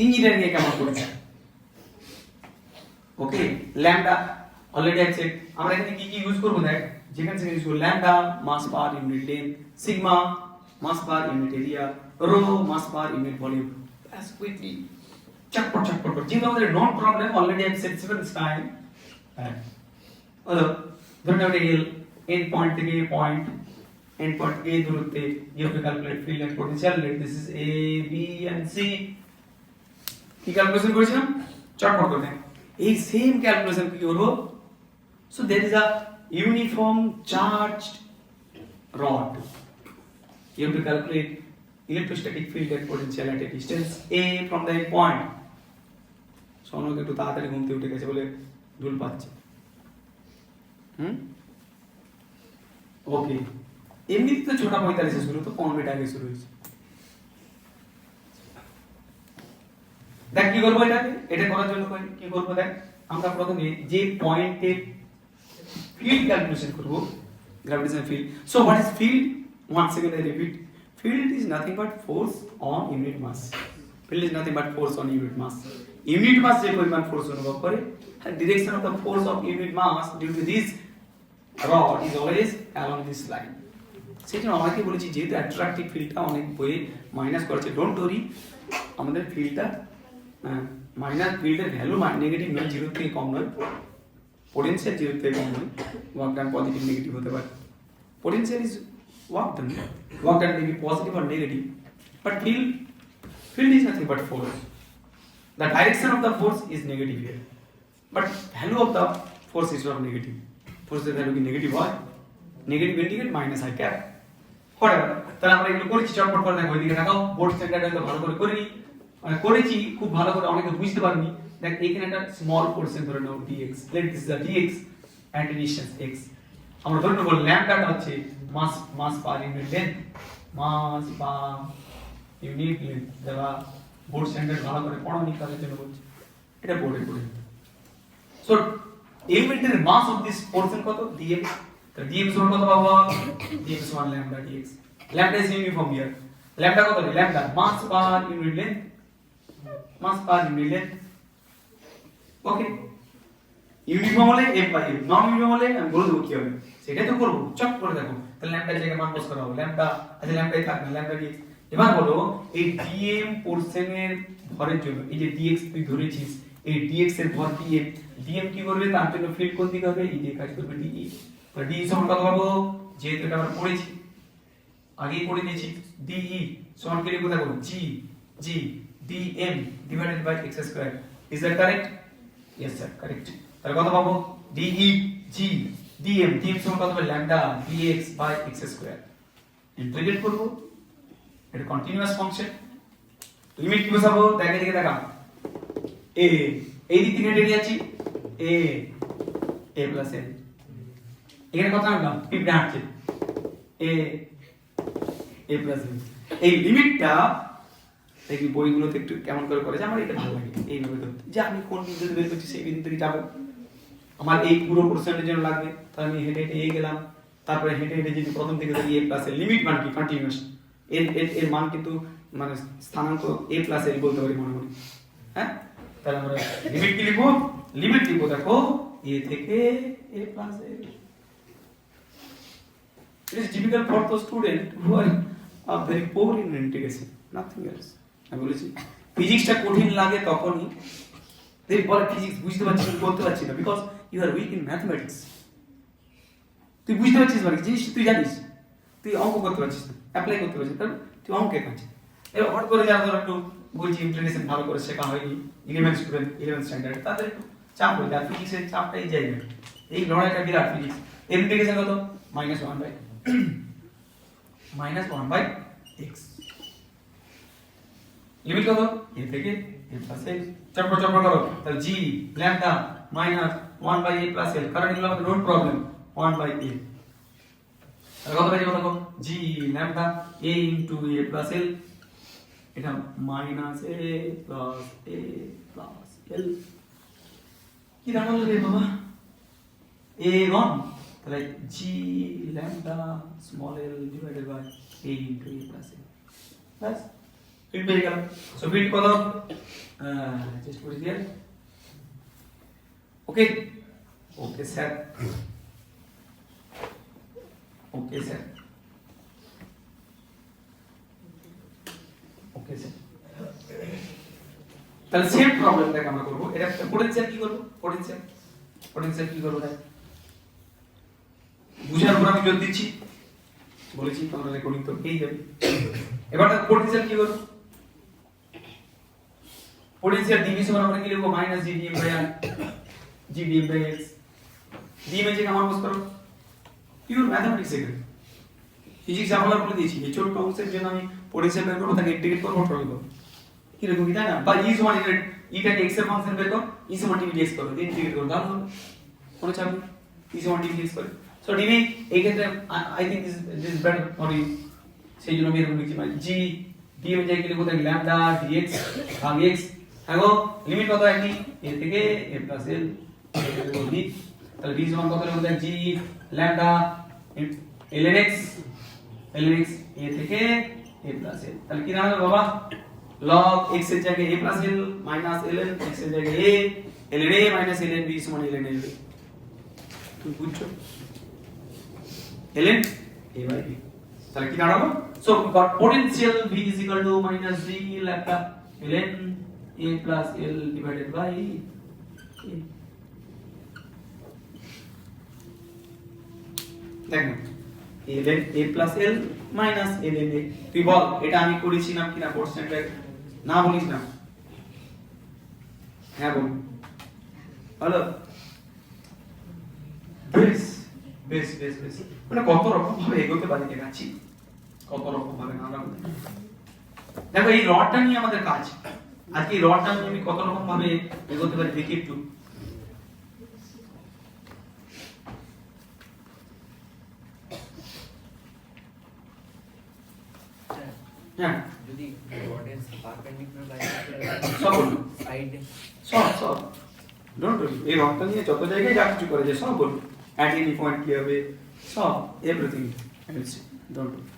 engineering এ কেমন করেছে। ওকে, lambda already আছে, আমরা এখানে কি কি ইউজ করব দেখ, যেখানে সেখানে ইউজ করব lambda mass per unit length, sigma mass per unit area, rho mass per unit volume. As quickly চটপট করে যেহেতু আমাদের নন প্রবলেম অলরেডি আমি সেট 7 টাইম। হ্যাঁ ধরুন আমরা এন্ড পয়েন্ট থেকে পয়েন্ট এন্ড পয়েন্ট এ দূরত্বে you have to calculate field and potential. Let this is A B and C. কি ক্যালকুলেশন করেছিলাম, চটপট করে দেখ এই সেম ক্যালকুলেশন কি করব। So there is a uniform charged rod, you have to calculate electrostatic field and potential at a distance a from the end point. সোনকে একটু তাড়াতাড়ি ঘুমতে উঠে গেছে বলে ধুল পাচ্ছে। ওকে, এমনিতে তো 6:45 শুরু, তো 15 মিনিট আগে শুরু হয়েছে। দেখ কি করবো এটাকে, এটা করার জন্য কি করবো দেখ, আমরা প্রথমে যে পয়েন্টে ফিল্ড ক্যালকুলেশন করব, gravitational field. So what is field, once again I repeat, field is nothing but force on unit mass. Field is nothing but force on unit mass. Unit mass যে পরিমাণ ফোর্স অনুভব করে, direction of the force of unit mass due to this rod is always along this line. সেটা আমাকে বলেছি যেহেতু attractive ফিল্ডটা অনেক বইয়ে মাইনাস করেছে, ডোন্ট ওরি, আমাদের ফিল্ডটা মাইনাস ফিল্ডের ভ্যালু নেগেটিভ নয়, 0 থেকে কম নয়, পোটেনশিয়াল 0 থেকে কম নয়, ওয়ার্ক ডান পজিটিভ নেগেটিভ হতে পারে। Potential is work done may be positive or negative, but field is nothing but force. The direction of the force is negative here, but value of the force is not negative. Force এর value কি negative হয়, negative indicate minus I cap whatever। তাহলে আমরা এগুলো করেছি, চটপট করে দেখো, ওইদিকে দেখাও বোর্ড স্ট্যান্ডার্ড হয়তো ভালো করে করিনি, মানে করেছি খুব ভালো করে, অনেকে বুঝতে পারেনি। দেখ এখানে একটা স্মল পোরশন ধরে নাও dx, let this is the dx and distance x। আমরা ধরে নেব ল্যামডাটা হচ্ছে মাস per unit length, mass per unit length. যারা বোর্ড স্ট্যান্ডার্ড ভালো করে পড়ানি তাদের জন্য বলছি, এটা বোর্ডে পড়ে। সো এলিমেন্টের মাস অফ দিস পোরশন কত, dm। তাহলে dm সমান কত পাবো, dm সমান lambda dx। Lambda is uniform here, lambda কত, lambda mass per unit length, mass per unit length. Okay, uniform হলে m by m, non uniform হলে আমি বলে দেবো কি হবে, সেটাই তো করব। চট করে দেখো, তাহলে ল্যামডার জায়গায় মান বস করা হবে ল্যামডা, আচ্ছা ল্যামডাই থাকবে, ল্যামডা dx। এবার বলো এই dm পোরশনের ভরের জন্য, এই যে dx তুই ধরেছিস, এই dx এর ভর dm, dm কি করবে, তার জন্য ফিল্ড কোন দিকে হবে, এই যে কাজ করবে de। তাহলে de সমান কত পাবো, যেহেতু এটা আমরা পড়েছি, আগেই পড়ে নিয়েছি, de সমান কি লিখবো, দেখো g dm divided by x square। Is that correct? Yes sir, correct. তাহলে কত পাবো ডিই জি ডিএম ডিএম সমান কত হবে lambda dx by x square integrate করব এটা কন্টিনিউয়াস ফাংশন লিমিট কি বসাবো দেখে দিকে দেখা এ এই দিক থেকে হেঁটে যাচ্ছি এ এ প্লাস এ এখানে কত আনলাম পিপটা হাঁটছে এ এ প্লাস এ এই লিমিটটা দেখি বইগুলোতে একটু কেমন করে করেছে আমার এটা ভালো লাগে এইভাবে ধরতে যে আমি কোন বিন্দুতে বের করছি সেই বিন্দুতে যাবো আমার এই পুরো পোরশনের জন্য লাগবে তাহলে আমি হেঁটে হেঁটে গেলাম তারপরে হেঁটে হেঁটে যদি প্রথম থেকে ধরি এ প্লাস এর লিমিট মান কি কন্টিনিউয়াস এর মান কিন্তু মানে স্থানাঙ্ক এ প্লাস এল বলতে পারি মনে মনে হ্যাঁ তাহলে আমরা লিমিট কি লিখবো লিমিট লিখবো দেখো এ থেকে A plus L It is difficult for the student who are very poor in integration, nothing else. আমি বলেছি ফিজিক্সটা কঠিন লাগে তখনই তুই বলে ফিজিক্স বুঝতে পারছিস না করতে পারছিস না because you are weak in mathematics তুই বুঝতে পারছিস মানে জিনিস তুই জানিস তুই অঙ্ক করতে পারছিস না অ্যাপ্লাই করতে পারছিস তাহলে তুই অঙ্কে কাছে এবার হঠাৎ করে যারা ধর একটু বলছি ইন্টারনেশন ভালো করে শেখা হয়নি 11 স্টুডেন্ট 11 স্ট্যান্ডার্ড তাদের একটু চাপ হয়ে যায় ফিজিক্সের চাপটাই যায় না এই লড়াইটা বিরাট ফিজিক্স এর ইন্টিগ্রেশন কত -1/x লিমিট কত a থেকে a প্লাস l চক্র করো তাহলে g lambda -1/a plus l কারণ এগুলো আমাদের নোট প্রবলেম 1/a তাহলে কত পেয়ে যাবো দেখো g lambda a into a plus l এটা -a plus a plus l কি দাঁড়ালো রে বাবা a1 তাহলে g lambda small l divided by a into a plus a plus field পেয়ে গেলাম সো ফিল্ড কত just put here okay okay sir okay sir okay sir তাহলে same problem দেখ আমরা করব এটা পোটেনশিয়াল কি করব পোটেনশিয়াল কি করব দেখ বুঝার উপর আমি জোর দিচ্ছি বলেছি তোমরা রেকর্ডিং তো পেয়ে যাবে এবার পোটেনশিয়াল কি করব পোটেনশিয়াল dv সমান আমরা কি লিখব -gdm by r gdm by x dm এর জায়গায় আমার বস করো পিওর ম্যাথমেটিক্স এখানে ফিজিক্স আমরা বলে দিয়েছি এই ছোট কনসেপ্ট জন্য আমি পোটেনশিয়াল বের করব তাকে ইন্টিগ্রেট করব সরল করব কি রকম কি তাই না বা e সমান এটাকে x এর ফাংশন বের কর e সমান dv dx করো ইন্টিগ্রেট করো তাহলে কোন চাপ e সমান dv dx করো সো dv এই ক্ষেত্রে I think this better for you সেই জন্য আমি এরকম লিখছি মানে g dm এর জায়গায় লিখব তাই ল্যামডা dx ভাগ x দেখো লিমিট কত একই a থেকে a প্লাস l তাহলে v সমান কত লিখব তাই g lambda ln x a থেকে a প্লাস l তাহলে কি দাঁড়াবে বাবা log x এর জায়গায় a plus l minus ln x এর জায়গায় a ln a minus ln b সমান ln l তুমি বুঝছো ln a by b তাহলে কি দাঁড়ালো so goat potential v is equal to minus g lambda ln a plus l divided by a দেখো ln a plus l minus ln a তুই বল এটা আমি করেছিলাম কিনা কোশ্চেনটা না বলিস না হ্যাঁ বল হ্যালো বেশ বেশ বেশ বেশ মানে কত রকম ভাবে এগোতে পারি দেখাচ্ছি কত রকম ভাবে আমরা দেখো এই রডটা নিয়ে আমাদের কাজ আজকে এই রডটা নিয়ে আমি কত রকম ভাবে এগোতে পারি দেখি একটু হ্যাঁ যদি রডের পারপেন্ডিকুলার বাইসেক্টর সব সাইডে সব ডোন্ট ওয়ারি এই রডটা নিয়ে যত জায়গায় যা কিছু করে যে সব বলবো অ্যাট এনি পয়েন্ট কি হবে সব everything I will say don't worry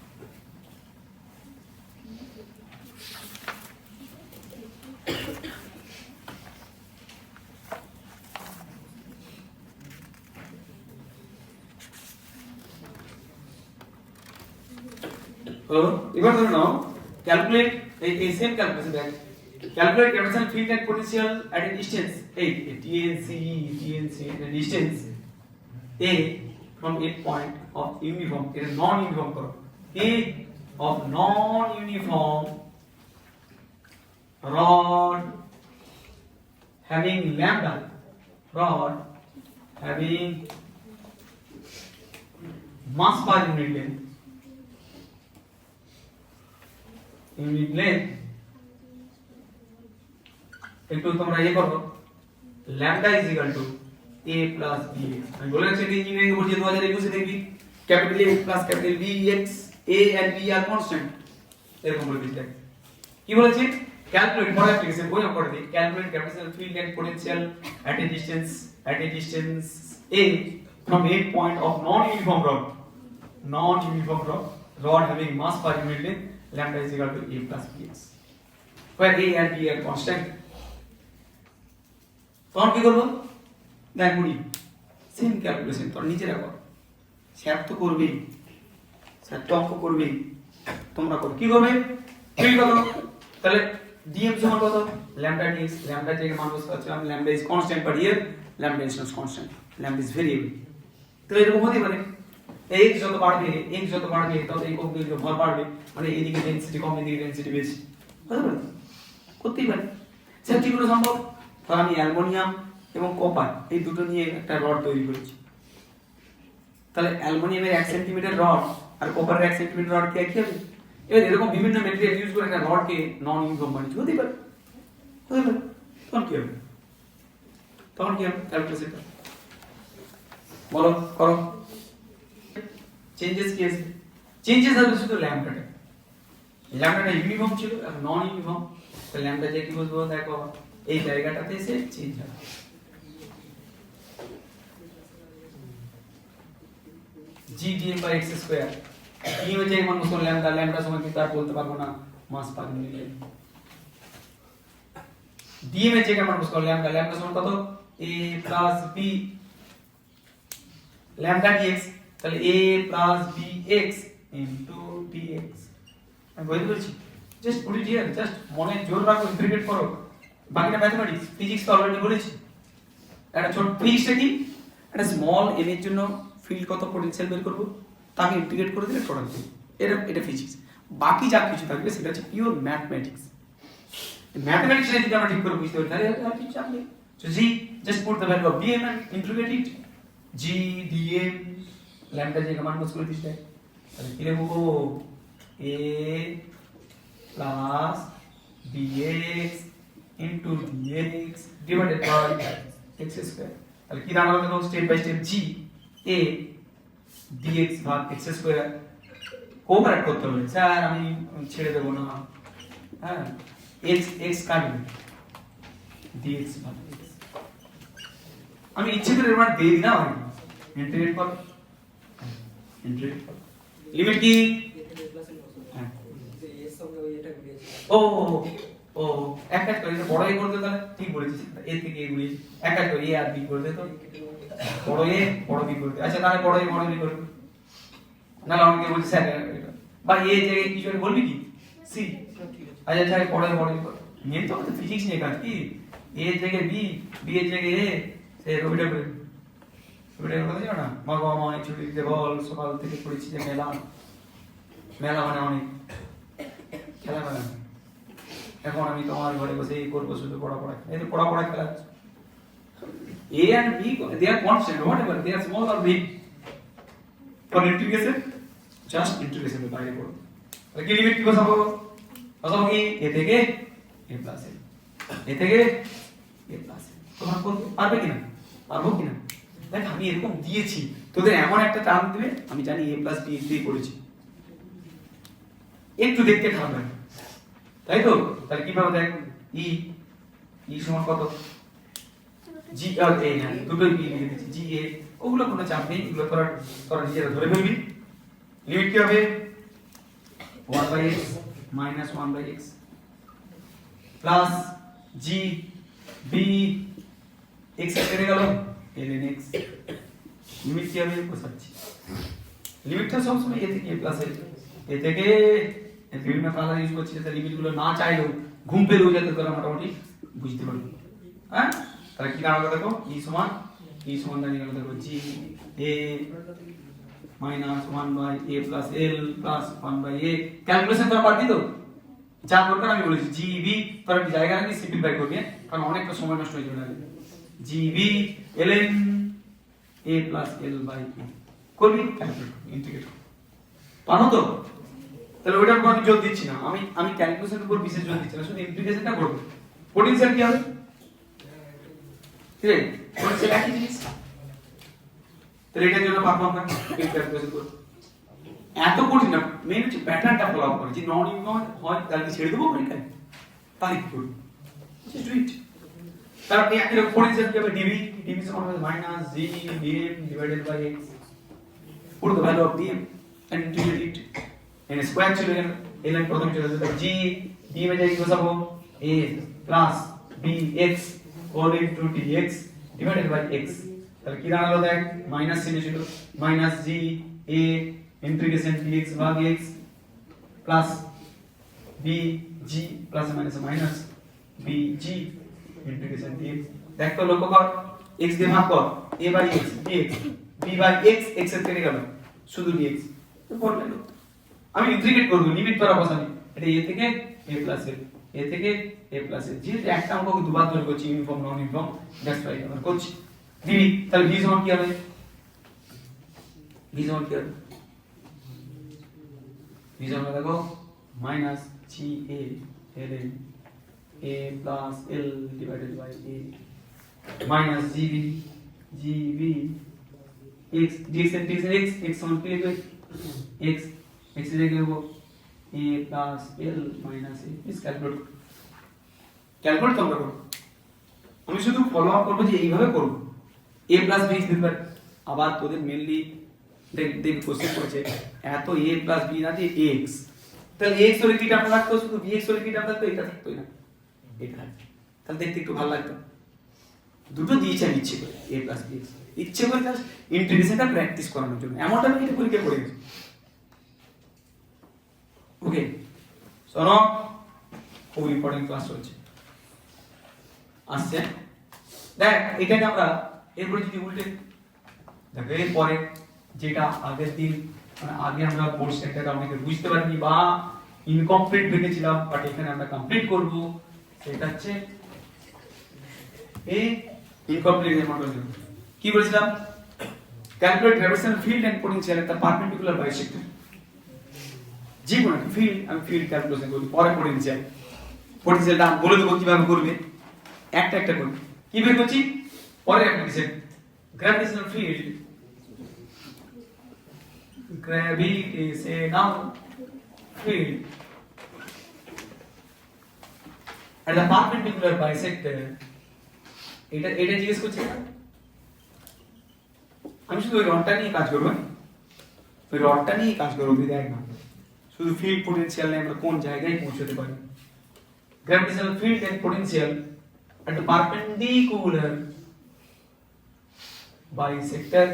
এবার ধরে নাও ক্যালকুলেট এই সেম ক্যালকুলেশন দেখ calculate gravitational field and potential at a distance এই TNC at a distance a from a point of uniform it is non uniform করো a of non uniform rod having lambda rod having mass per unit length একটু তোমরা ইয়ে করো lambda is equal to a plus bx আমি বলে রাখছি engineering এ পড়ছি 2021 এ দেখবি capital A plus capital B x a and b are constant এরকম বলে দিতে কি বলেছে ক্যালকুলেট ফর অ্যাপ্লিকেশন বই করে দিই calculate gravitational field and potential at a distance a from a point of non-uniform rod having mass per unit length lambda is equal to a plus bx where a and b are constant তখন কি করব দেখ মুড়ি same calculation তোর নিচে রাখো sir তো করবেই স্যার তো অঙ্ক করবেই তোমরা করো কি করবে ফিল করো তাহলে dm সমান কত lambda dx lambda যে মান বসে আছে আমি lambda is constant but here lambda is not constant lambda is variable তো এরকম হতে পারে x যত বাড়বে তত এই অবধি ভর বাড়বে মানে এইদিকে ডেনসিটি কম এদিকে ডেনসিটি বেশি হতে পারে করতেই পারে স্যার কি করে সম্ভব তাহলে আমি অ্যালুমিনিয়াম এবং কপার এই দুটো নিয়ে একটা রড তৈরি করেছি তাহলে অ্যালুমিনিয়ামের 1 সেন্টিমিটার রড আর কপারের 1 সেন্টিমিটার রড কি একই হবে এবার এরকম বিভিন্ন ম্যাটেরিয়াল ইউজ করে একটা রডকে নন ইউনিফর্ম বানিয়েছি হতে পারে তখন কি হবে ক্যালকুলেশনটা বলো করো চেঞ্জেস কি আছে চেঞ্জেস হবে শুধু ল্যাম্বডাটা ইউনিফর্ম ছিল এখন নন ইউনিফর্ম তাহলে ল্যাম্বডা যে কি বলবো দেখো এই জায়গাটাতে এসে চেঞ্জ হবে g dm by x square কি হচ্ছে মান বসো ল্যাম্বডা সমান কি তার বলতে পারবো না মাস পার ইউনিট dm এর জায়গায় মান বসো ল্যাম্বডা সমান কত a plus b lambda dx তাহলে a plus bx into dx আমি বলতে বলছি just put it here just মনে জোর রাখো ইন্টিগ্রেট করো বাকিটা ম্যাথমেটিক্স ফিজিক্স তো অলরেডি বলেছি একটা ছোট ফিজিক্সটা কি একটা স্মল m এর জন্য ফিল্ড কত পোটেনশিয়াল বের করব তাকে ইন্টিগ্রেট করে দিলে টোটাল ফিল্ড এটা ফিজিক্স বাকি যা কিছু থাকবে সেটা হচ্ছে পিওর ম্যাথমেটিক্স ম্যাথমেটিক্স যদি আমরা ঠিক করে বুঝতে পারি তাহলে আর কিছু চাপ নেই so G just put the value of dm and integrate it g dm lambda যে মান বস করে দিতে তাহলে কি লিখবো a plus bx into dx divided by x square তাহলে কি দাঁড়ালো দেখো step by step g a dx ভাগ x স্কয়ার কোঅপারেট করতে হবে স্যার আমি ছেড়ে দেব না হ্যাঁ x কাটবে dx ভাগ x আমি ইচ্ছে করে এর মান দিয়ে দিই না আমি ইন্টিগ্রেট কর লিমিট কি ও এক কাজ করে বড় এ করতে তাহলে ঠিক বলেছিস এ থেকে এ গুলি এক কাজ করে এ আর বি করে দে তো বড় এ বড় বি করে দে আচ্ছা তাহলে বড় এ বড় বি করবে না অনেকে বলছে স্যার বা এ জায়গায় কিছু বলবি কি সি আচ্ছা তাহলে বড় এ বড় বি কর মেন তো ফিজিক্স নিয়ে কাজ কি এ জায়গায় বি বি এর জায়গায় এ সে রবিটা করে রবিটা কথা জানো না মা বাবা মা ছুটিতে বল সকাল থেকে পড়েছি যে মেলা মানে অনেক খেলা মানে এখন আমি তোমার ঘরে বসে এই করব শুধু পড়া এই তো পড়া খেলা a and b they are constant whatever they are small or big for integration just integration এর বাইরে পড়ো তাহলে কি লিমিট কি বসাবো কি a থেকে a plus a থেকে a plus তোমরা পারবে কিনা পারবো কিনা দেখ আমি এরকম দিয়েছি তোদের এমন একটা টার্ম দিবে আমি জানি a plus b দিয়ে করেছি একটু দেখতে খারাপ লাগে তাই তো তাহলে কিভাবে দেখ ই সমান কত জি আর এ না দুটোই বি লিখে দিচ্ছি জি এ ওগুলো কোনো চাপ নেই এগুলো তোরা নিজেরা ধরে ফেলবি লিমিট কি হবে 1/x minus 1/x plus G B x কেটে গেল ln x লিমিট কি হবে বসাচ্ছি লিমিটটা সবসময় এ থেকে প্লাস এ থেকে বিভিন্ন কালার ইউজ করছি যাতে লিমিটগুলো না চাইলেও ঘুম পেলেও যাতে তোরা মোটামুটি বুঝতে পারবি হ্যাঁ তাহলে কি দাঁড়ালো দেখো ই সমান দাঁড়িয়ে গেল দেখো জি এ minus 1/a plus L plus 1/a calculation তোরা পারবি তো যা দরকার আমি বলেছি জি বি তোরা জায়গা নিয়ে সিম্পলিফাই করবি কারণ অনেকটা সময় নষ্ট হয়ে যাবে G B ln a plus l by e করবি ইন্টিগ্রেট পানো তো তাহলে ওইটার উপর আমি জোর দিচ্ছি না আমি ক্যালকুলেশনের উপর বিশেষ জোর দিচ্ছি না শুধু ইন্টিগ্রেশনটা করব পোটেনশিয়াল কি হবে ঠিক আছে পোটেনশিয়াল একই জিনিস তাহলে এটার জন্য পারবো আমরা এই ক্যালকুলেশন করব এত কঠিন না মেন হচ্ছে প্যাটার্নটা ফলো আপ করে যে নন ইউনিফর্ম হয় তাহলে ছেড়ে দেবো পরীক্ষায় তাই কি করব জাস্ট ডু ইট তারপর এর পোটেনশিয়াল কি হবে dv dv is equal to minus g dm divided by x put the value of dm and integrate it in a square ছিল এর প্রথম ছিল g dm এর জায়গায় বসাবো a plus b x whole into dx divided by x তাহলে কি দাঁড়ালো দেখ মাইনাস চিহ্ন ছিল minus g a integration dx ভাগ x plus b g plus minus minus b g integration dx দেখ তো লক্ষ্য কর x দিয়ে ভাগ কর a by x dx b by x x এর কেটে গেল শুধু dx তো পড়লে আমি ইন্টিগ্রেট করব লিমিট করা বসানি এটা a থেকে a plus l a থেকে a plus l যেহেতু একটা অঙ্ককে দুবার ধরে করছি uniform non uniform that's why আমরা করছি dv তাহলে v সমান কি হবে v সমান কি হবে v সমান দেখো minus g a ln a plus l divided by a minus gb x dx and dx x x समान के लिए x x से लेके वो a plus l minus a इस ক্যালকুলেট তোমরা করো আমি শুধু ফলো আপ করব যে এইভাবে করব a plus b দিতে পারে আবার তোদের মেইনলি দেখ কোশ্চেন করেছে এত a plus b না যে x তাহলে x হলে কি টার্ম থাকতো শুধু bx হলে কি টার্ম থাকতো এটা থাকতোই না এটা তাহলে দেখতে একটু ভালো লাগতো দুটো দিয়েছে আমি ইচ্ছে করে a plus bx ইচ্ছে করে জাস্ট ইন্টিগ্রেশনটা প্র্যাকটিস করানোর জন্য এমনটা আমি এটা পরীক্ষা করে গেছি ওকে শোনো খুব ইম্পর্টেন্ট ক্লাস চলছে আসছে দেখ এটাকে আমরা এরপরে যদি উল্টে দেখ এরপরে যেটা আগের দিন মানে আগে আমরা বোর্ড সেন্টারটা অনেকে বুঝতে পারিনি বা ইনকমপ্লিট রেখেছিলাম বাট এখানে আমরা কমপ্লিট করব সেটা হচ্ছে এই ইনকমপ্লিট মডেল কি বলেছিলাম calculate gravitational field and potential at the perpendicular bisector যে কোনো ফিল্ড আমি ফিল্ড ক্যালকুলেশন করি পরে পোটেনশিয়ালটা বলে দেবো কিভাবে করবে একটা একটা করবে কি বের করছি পরে application gravitational field gravitational field at the perpendicular bisector এটা জিজ্ঞেস করছে না আমি শুধু ওই রডটা নিয়ে কাজ করব ওই রডটা নিয়ে কাজ করব দেখ না শুধু ফিল্ড পোটেনশিয়াল নিয়ে আমরা কোন জায়গায় পৌঁছতে পারি gravitational field and potential at the perpendicular bisector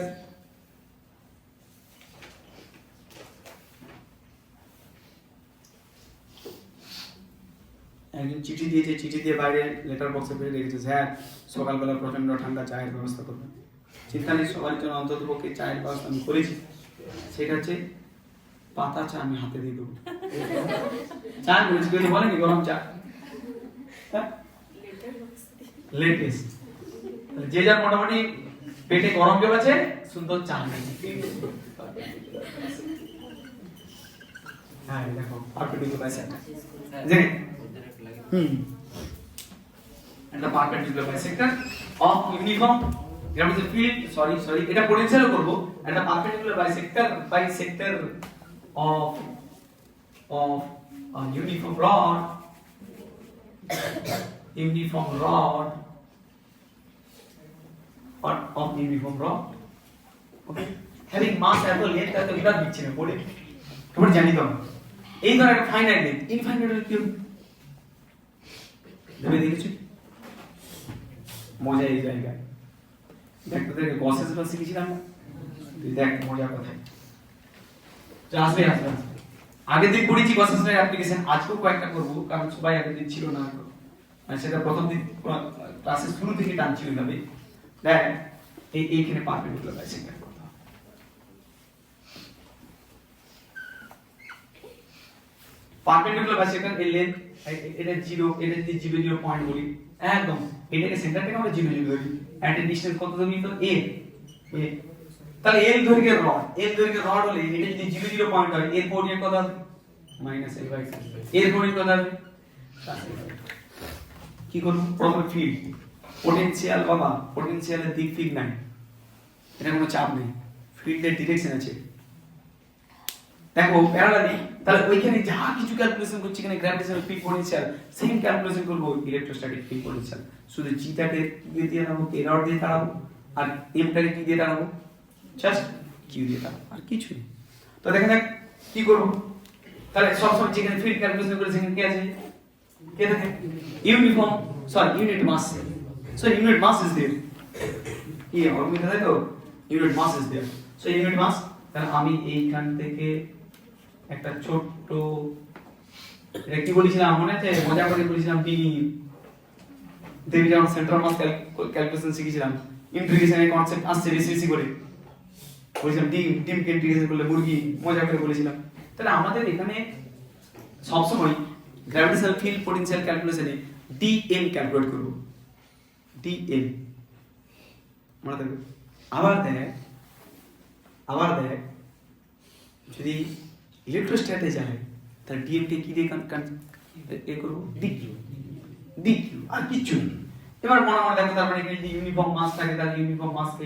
একজন চিঠি দিয়েছে চিঠি দিয়ে বাইরে লেটার বক্সে ফেলে রেখেছে স্যার সকালবেলা প্রচন্ড ঠান্ডা চায়ের ব্যবস্থা করবেন চিন্তা নেই সবার জন্য অন্তত পক্ষে চায়ের ব্যবস্থা আমি করেছি সেটা হচ্ছে পাতা চা আমি হাতে দিয়ে দেবো চা বলেছি কেউ বলেনি গরম চা লেটেস্ট যে যার মোটামুটি পেটে গরম জল আছে সুন্দর চা নেই হ্যাঁ দেখো পারপেন্ডিকুলার বাইসেক্টর জানেন and the perpendicular bisector of uniform gravitational field sorry এটা পোটেনশিয়াল করব and the perpendicular bisector of a uniform rod okay having mass equal length এত বিভাগ দিচ্ছে না বলে তোমরা জানি তো এই ধর একটা ফাইনাইট লেন্থ ইনফাইনাইট কি ভেবে দেখেছি মজা এই জায়গায় দেখ তোদের গসেস ল শিখেছিলাম তুই দেখ মজা কোথায় আসবে আগের দিন পড়েছি গসেসের অ্যাপ্লিকেশন আজকেও কয়েকটা করবো কারণ সবাই আগের দিন ছিল না আর সেটা প্রথম দিন ক্লাসের শুরু থেকে টানছিল ভাবে দেখ এইখানে পারপেন্ডিকুলার বাইসেক্টর করতে হবে পারপেন্ডিকুলার বাইসেক্টর এর লেন্থ এটা 0 এটা যদি 0 পয়েন্ট বলি একদম এটাকে সেন্টার থেকে আমরা 0 ধরি এট এ ডিসটেন্স কত ধরি তো a এ তাহলে এল দৈর্ঘ্যের রড হলে এটা যদি 0 0 পয়েন্ট হয় এর কোঅর্ডিনেট কত হবে -l/x এর কোঅর্ডিনেট কত হবে কি করব প্রথমে ফিল্ড পটেনশিয়াল বাবা পটেনশিয়ালের দিক ঠিক নাই এটা কোনো চাপ নেই ফিল্ডের ডিরেকশন আছে দেখো প্যারালালি তাহলে ওইখানে যা কিছু ক্যালকুলেশন করছি এখানে gravitational field potential same calculation করব ইলেকট্রোস্ট্যাটিক ফিল্ড পটেনশিয়াল শুধু জিটাকে কি দিয়ে দাঁড়াবো কে রড দিয়ে দাঁড়াবো আর এমটাকে কি দিয়ে দাঁড়াবো জাস্ট কিউ দিয়ে দাঁড়াবো আর কিছু নেই তো দেখেন কি করব তাহলে সবসময় যেখানে ফিল্ড ক্যালকুলেশন করে সেখানে কি আছে কে দেখে uniform unit mass is there কি আর আমি দেখাই তো unit mass is there so unit mass তাহলে আমি এইখান থেকে একটা ছোট্ট এটা কি বলেছিলাম মনে আছে মজা করে বলেছিলাম ডি দেবী যখন সেন্ট্রাল মাস ক্যালকুলেশন শিখেছিলাম ইন্টিগ্রেশনের কনসেপ্ট আসছে বেশি করে বলেছিলাম ডিমকে ইন্টিগ্রেশন করলে মুরগি মজা করে বলেছিলাম তাহলে আমাদের এখানে সবসময় গ্র্যাভিটেশনাল ফিল্ড পটেনশিয়াল ক্যালকুলেশনে ডিএম ক্যালকুলেট করব ডিএম মনে থাকবে আবার দেখ যদি ইলেকট্রোস্ট্যাটে যায় তাহলে ডিএম কে কি দিয়ে এ করব ডিকিউ আর কিছু নেই এবার মনে দেখো তারপরে এখানে যদি ইউনিফর্ম মাস থাকে তাহলে ইউনিফর্ম মাসকে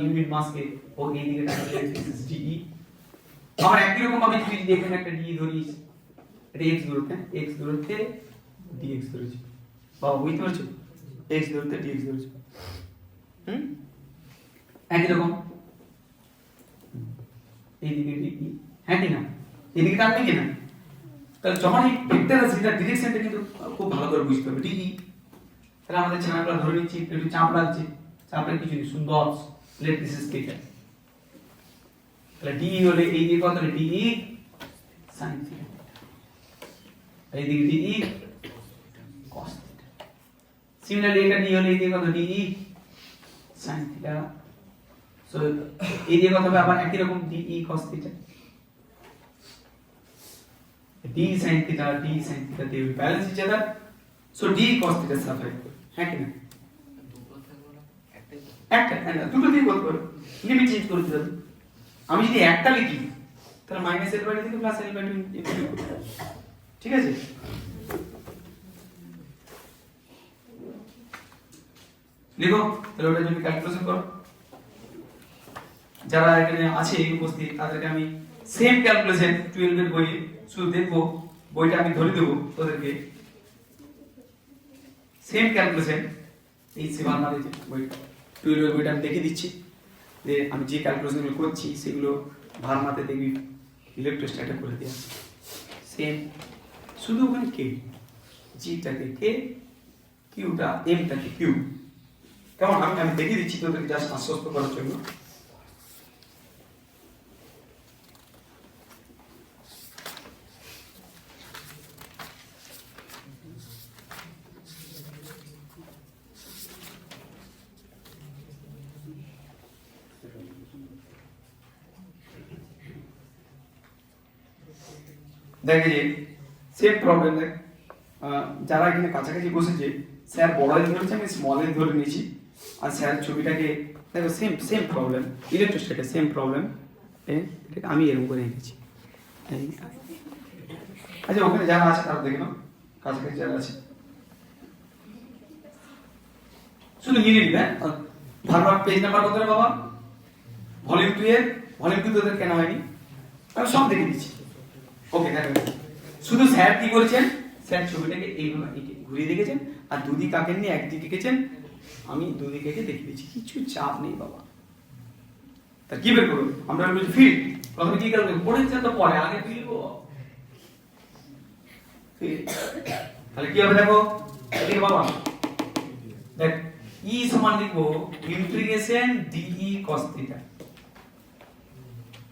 ইউনিট মাসকে ও এই দিকে টানলে দিস ইজ ডিই আবার একই রকম ভাবে যদি এখানে একটা ডি ধরি এটা x দূরত্বে x দূরত্বে dx ধরেছি বাবা বুঝতে পারছো x দূরত্বে dx ধরেছি একই রকম এইদিকে ডিই হ্যাঁ কি না এদিকে টানবে কি না তাহলে যখন এই ভেক্টর আছে এটা ডিরেকশনটা কিন্তু খুব ভালো করে বুঝতে হবে ডিই তাহলে আমাদের চ্যানেলটা ধরে নিচ্ছি একটু চাপ লাগছে চাপের কিছু নেই সুন্দর লেট দিস ইজ থিটা তাহলে ডিই হলে এই দিকে কত হলে ডিই sin থিটা এই দিকে ডিই cos থিটা সিমিলারলি এটা ডি হলে এই দিকে কত ডিই sin থিটা সো এই দিকে কত হবে আবার একই রকম dE cos theta d sin theta they will balance each other so d cos theta সাফাইড হ্যাঁ কি না একটা দুটো দিয়ে বলতে পারো লিমিট চেঞ্জ করে দিতে আমি যদি একটা লিখি তাহলে -l/2 থেকে +l/2 ঠিক আছে লিখো তাহলে ওটা যদি ক্যালকুলেশন করো যারা এখানে আছে উপস্থিত তাদেরকে আমি সেম ক্যালকুলেশন 12 এর বইয়ে শুধু দেখবো বইটা আমি ধরে দেবো তোদেরকে সেম ক্যালকুলেশন এই সেভার মাঝে বই 12 এর বইটা আমি দেখে দিচ্ছি যে আমি যে ক্যালকুলেশনগুলো করছি সেগুলো ভার্মাতে দেখবি ইলেকট্রোস্ট্যাটে করে দেওয়া সেম শুধু ওখানে কে জিটাকে কে কিউটা এমটাকে কিউ কেমন আমি দেখিয়ে দিচ্ছি তোদেরকে জাস্ট আশ্বস্ত করার জন্য দেখে যে সেম প্রবলেম দেখ যারা এখানে কাছাকাছি বসেছে স্যার বড় এর ধরেছে আমি স্মল এর ধরে নিয়েছি আর স্যার ছবিটাকে দেখো সেম প্রবলেম ইলেকট্রোস্ট্যাটের সেম প্রবলেম এটাকে আমি এরকম করে নিয়েছি আচ্ছা ওখানে যারা আছে তারা দেখে নাও কাছাকাছি যারা আছে শুধু মিলে নিবে ভার্ব পেজ নাম্বার কত রে বাবা ভলিউম 2 এর ভলিউম 2 তোদের কেন হয়নি আমি সব দেখে দিচ্ছি ওকে দেখেন শুধু স্যার কি করেছেন স্যার ছবিটাকে এইভাবে ঘুরিয়ে দেখেছেন আর দুদিক কাকের নিয়ে একদিকে দেখেছেন আমি দুদিকে দেখিয়ে দিচ্ছি কিছু চাপ নেই বাবা তা কি বের করব আমরা বলছি ফিল্ড প্রথমে কি করব পড়েছেন তো পরে আগে ফিল্ড তাহলে কি হবে দেখো এদিকে বাবা দেখ ই সমান লিখবো integration dE cos theta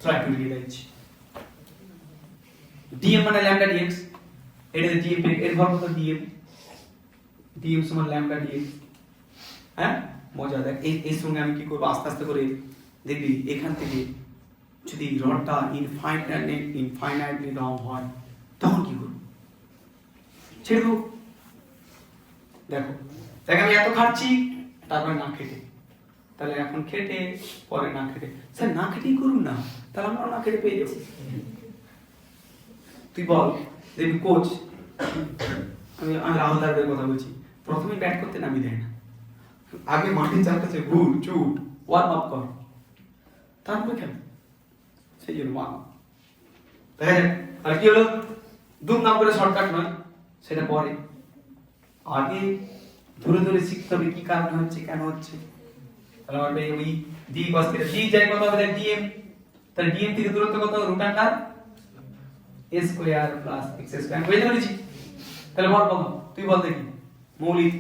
try to realize dm মানে lambda dx এটা dm এর ফর্ম তো dm সমান lambda dx হ্যাঁ মজা দেখ এই সঙ্গে আমি কি করব আস্তে আস্তে করে দেখবি এখান থেকে যদি রডটা ইনফাইনাইটলি লং হয় তখন কি করব ছেড়ে দেবো দেখো আমি এত খাচ্ছি তারপরে না খেতে তাহলে এখন খেটে পরে না খেটে, স্যার না খেটেই করুন না, তাহলে আমরা না খেটে পেয়ে যাবো। তুই বল, দেখবি কোচ, আমি রাহুল দাসের কথা বলছি, প্রথমে ব্যাট করতে নামিয়ে দেয় না, আগে মাটির চারপাশে ঘুর চুট ওয়ার্ম আপ কর, তারপরে খেল, সেই জন্য ওয়ার্ম আপ। দেখা যাক আর কি হলো, দুমদাম করে শর্টকাট নয়, সেটা পরে, আগে ধরে ধরে শিখতে হবে কি কারণে হচ্ছে, কেন হচ্ছে। তাহলে আমরা ওই ডি cos থিটা, ডি যাই কত হবে ডিএম, তাহলে ডিএম থেকে দূরত্ব কত, root under a square plus x square হয়ে যাবে। তাহলে বল বাবা, তুই বল দেখি মৌলিক,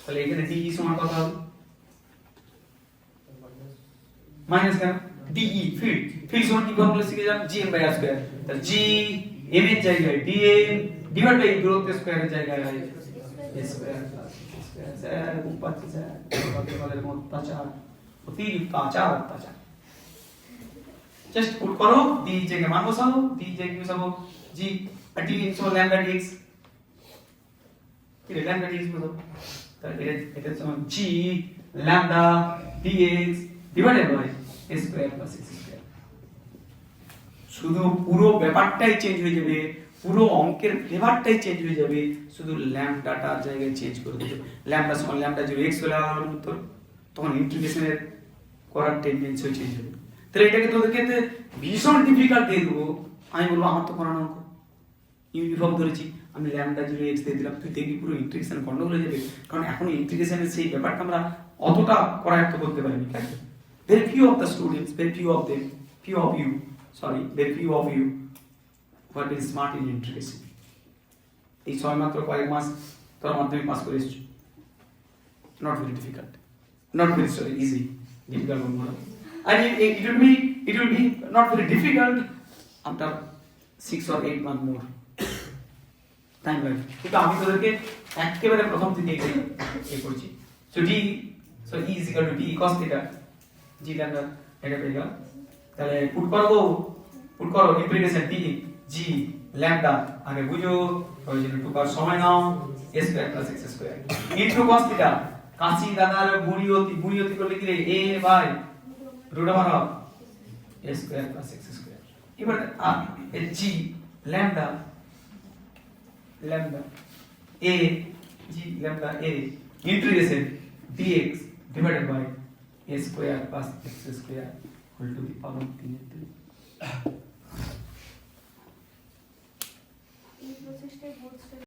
তাহলে এখানে ডি সমান কত হবে, মাইনাস কেন, ডিই ফিল্ড, ফিল্ড সমান কি ফর্মুলা শিখে যান, G M by R square, তাহলে জি এম এর জায়গায় ডিএম ডিভাইড বাই দূরত্ব স্কয়ারের জায়গায় a square plus x square. Sir উপাত্ত স্যার আমাদের অত্যাচার, অতিরিক্ত আচার অত্যাচার। জাস্ট পুট করো, ডি জায়গায় মান বসাও, ডি জায়গায় বসাবো জি আর ডি সমান ল্যামডা ডিএক্স, কি ল্যামডা ডিএক্স বসাবো, তাহলে এটা সমান G lambda dx divided by a square plus x square. শুধু পুরো ব্যাপারটাই চেঞ্জ হয়ে যাবে, পুরো অঙ্কের ফ্লেভারটাই চেঞ্জ হয়ে যাবে, শুধু ল্যামডাটার জায়গায় চেঞ্জ করে দেবে। ল্যামডা সমান ল্যামডা 0 x হলে আমার উত্তর, তখন ইন্টিগ্রেশনের করার টেন্ডেন্সি চেঞ্জ হবে। তাহলে এটাকে তোদেরকে ভীষণ ডিফিকাল্ট দিয়ে দেবো, আমি বলবো আমার তো করানো অঙ্ক, ইউনিফর্ম ধরেছি, আমি ল্যামডা 0 x দিয়ে দিলাম, তুই দেখবি পুরো ইন্টিগ্রেশন গন্ডগোল হয়ে যাবে, কারণ এখন ইন্টিগ্রেশনের সেই ব্যাপারটা আমরা অতটা করায়ত্ত করতে পারিনি। very few of the students, very few of them, few of you, sorry, very few of you who are very smart in integration. এই ছয় মাত্র কয়েক মাস তোর মাধ্যমিক পাস করে এসেছো, not very difficult, not very sorry easy, difficult বলবো না, and it will be not very difficult after 6 or 8 months more time লাগবে, কিন্তু আমি তোদেরকে একেবারে প্রথম থেকে এই করছি। so d so e is equal to d cos theta g lambda, এটা পেয়ে গেল। তাহলে পুট করো ইমপ্লিকেশন d g lambda, আগে বুঝো ওই জন্য টু পাওয়ার সময় নাও a square plus x square into cos theta, কাঁচি দাদার বুড়িয়তি করলে কি রে a by root over of a square plus x square. এবার g lambda a g lambda a integration dx divided by a square plus x square whole to the power 3 এই প্রসেসটাই বুঝতে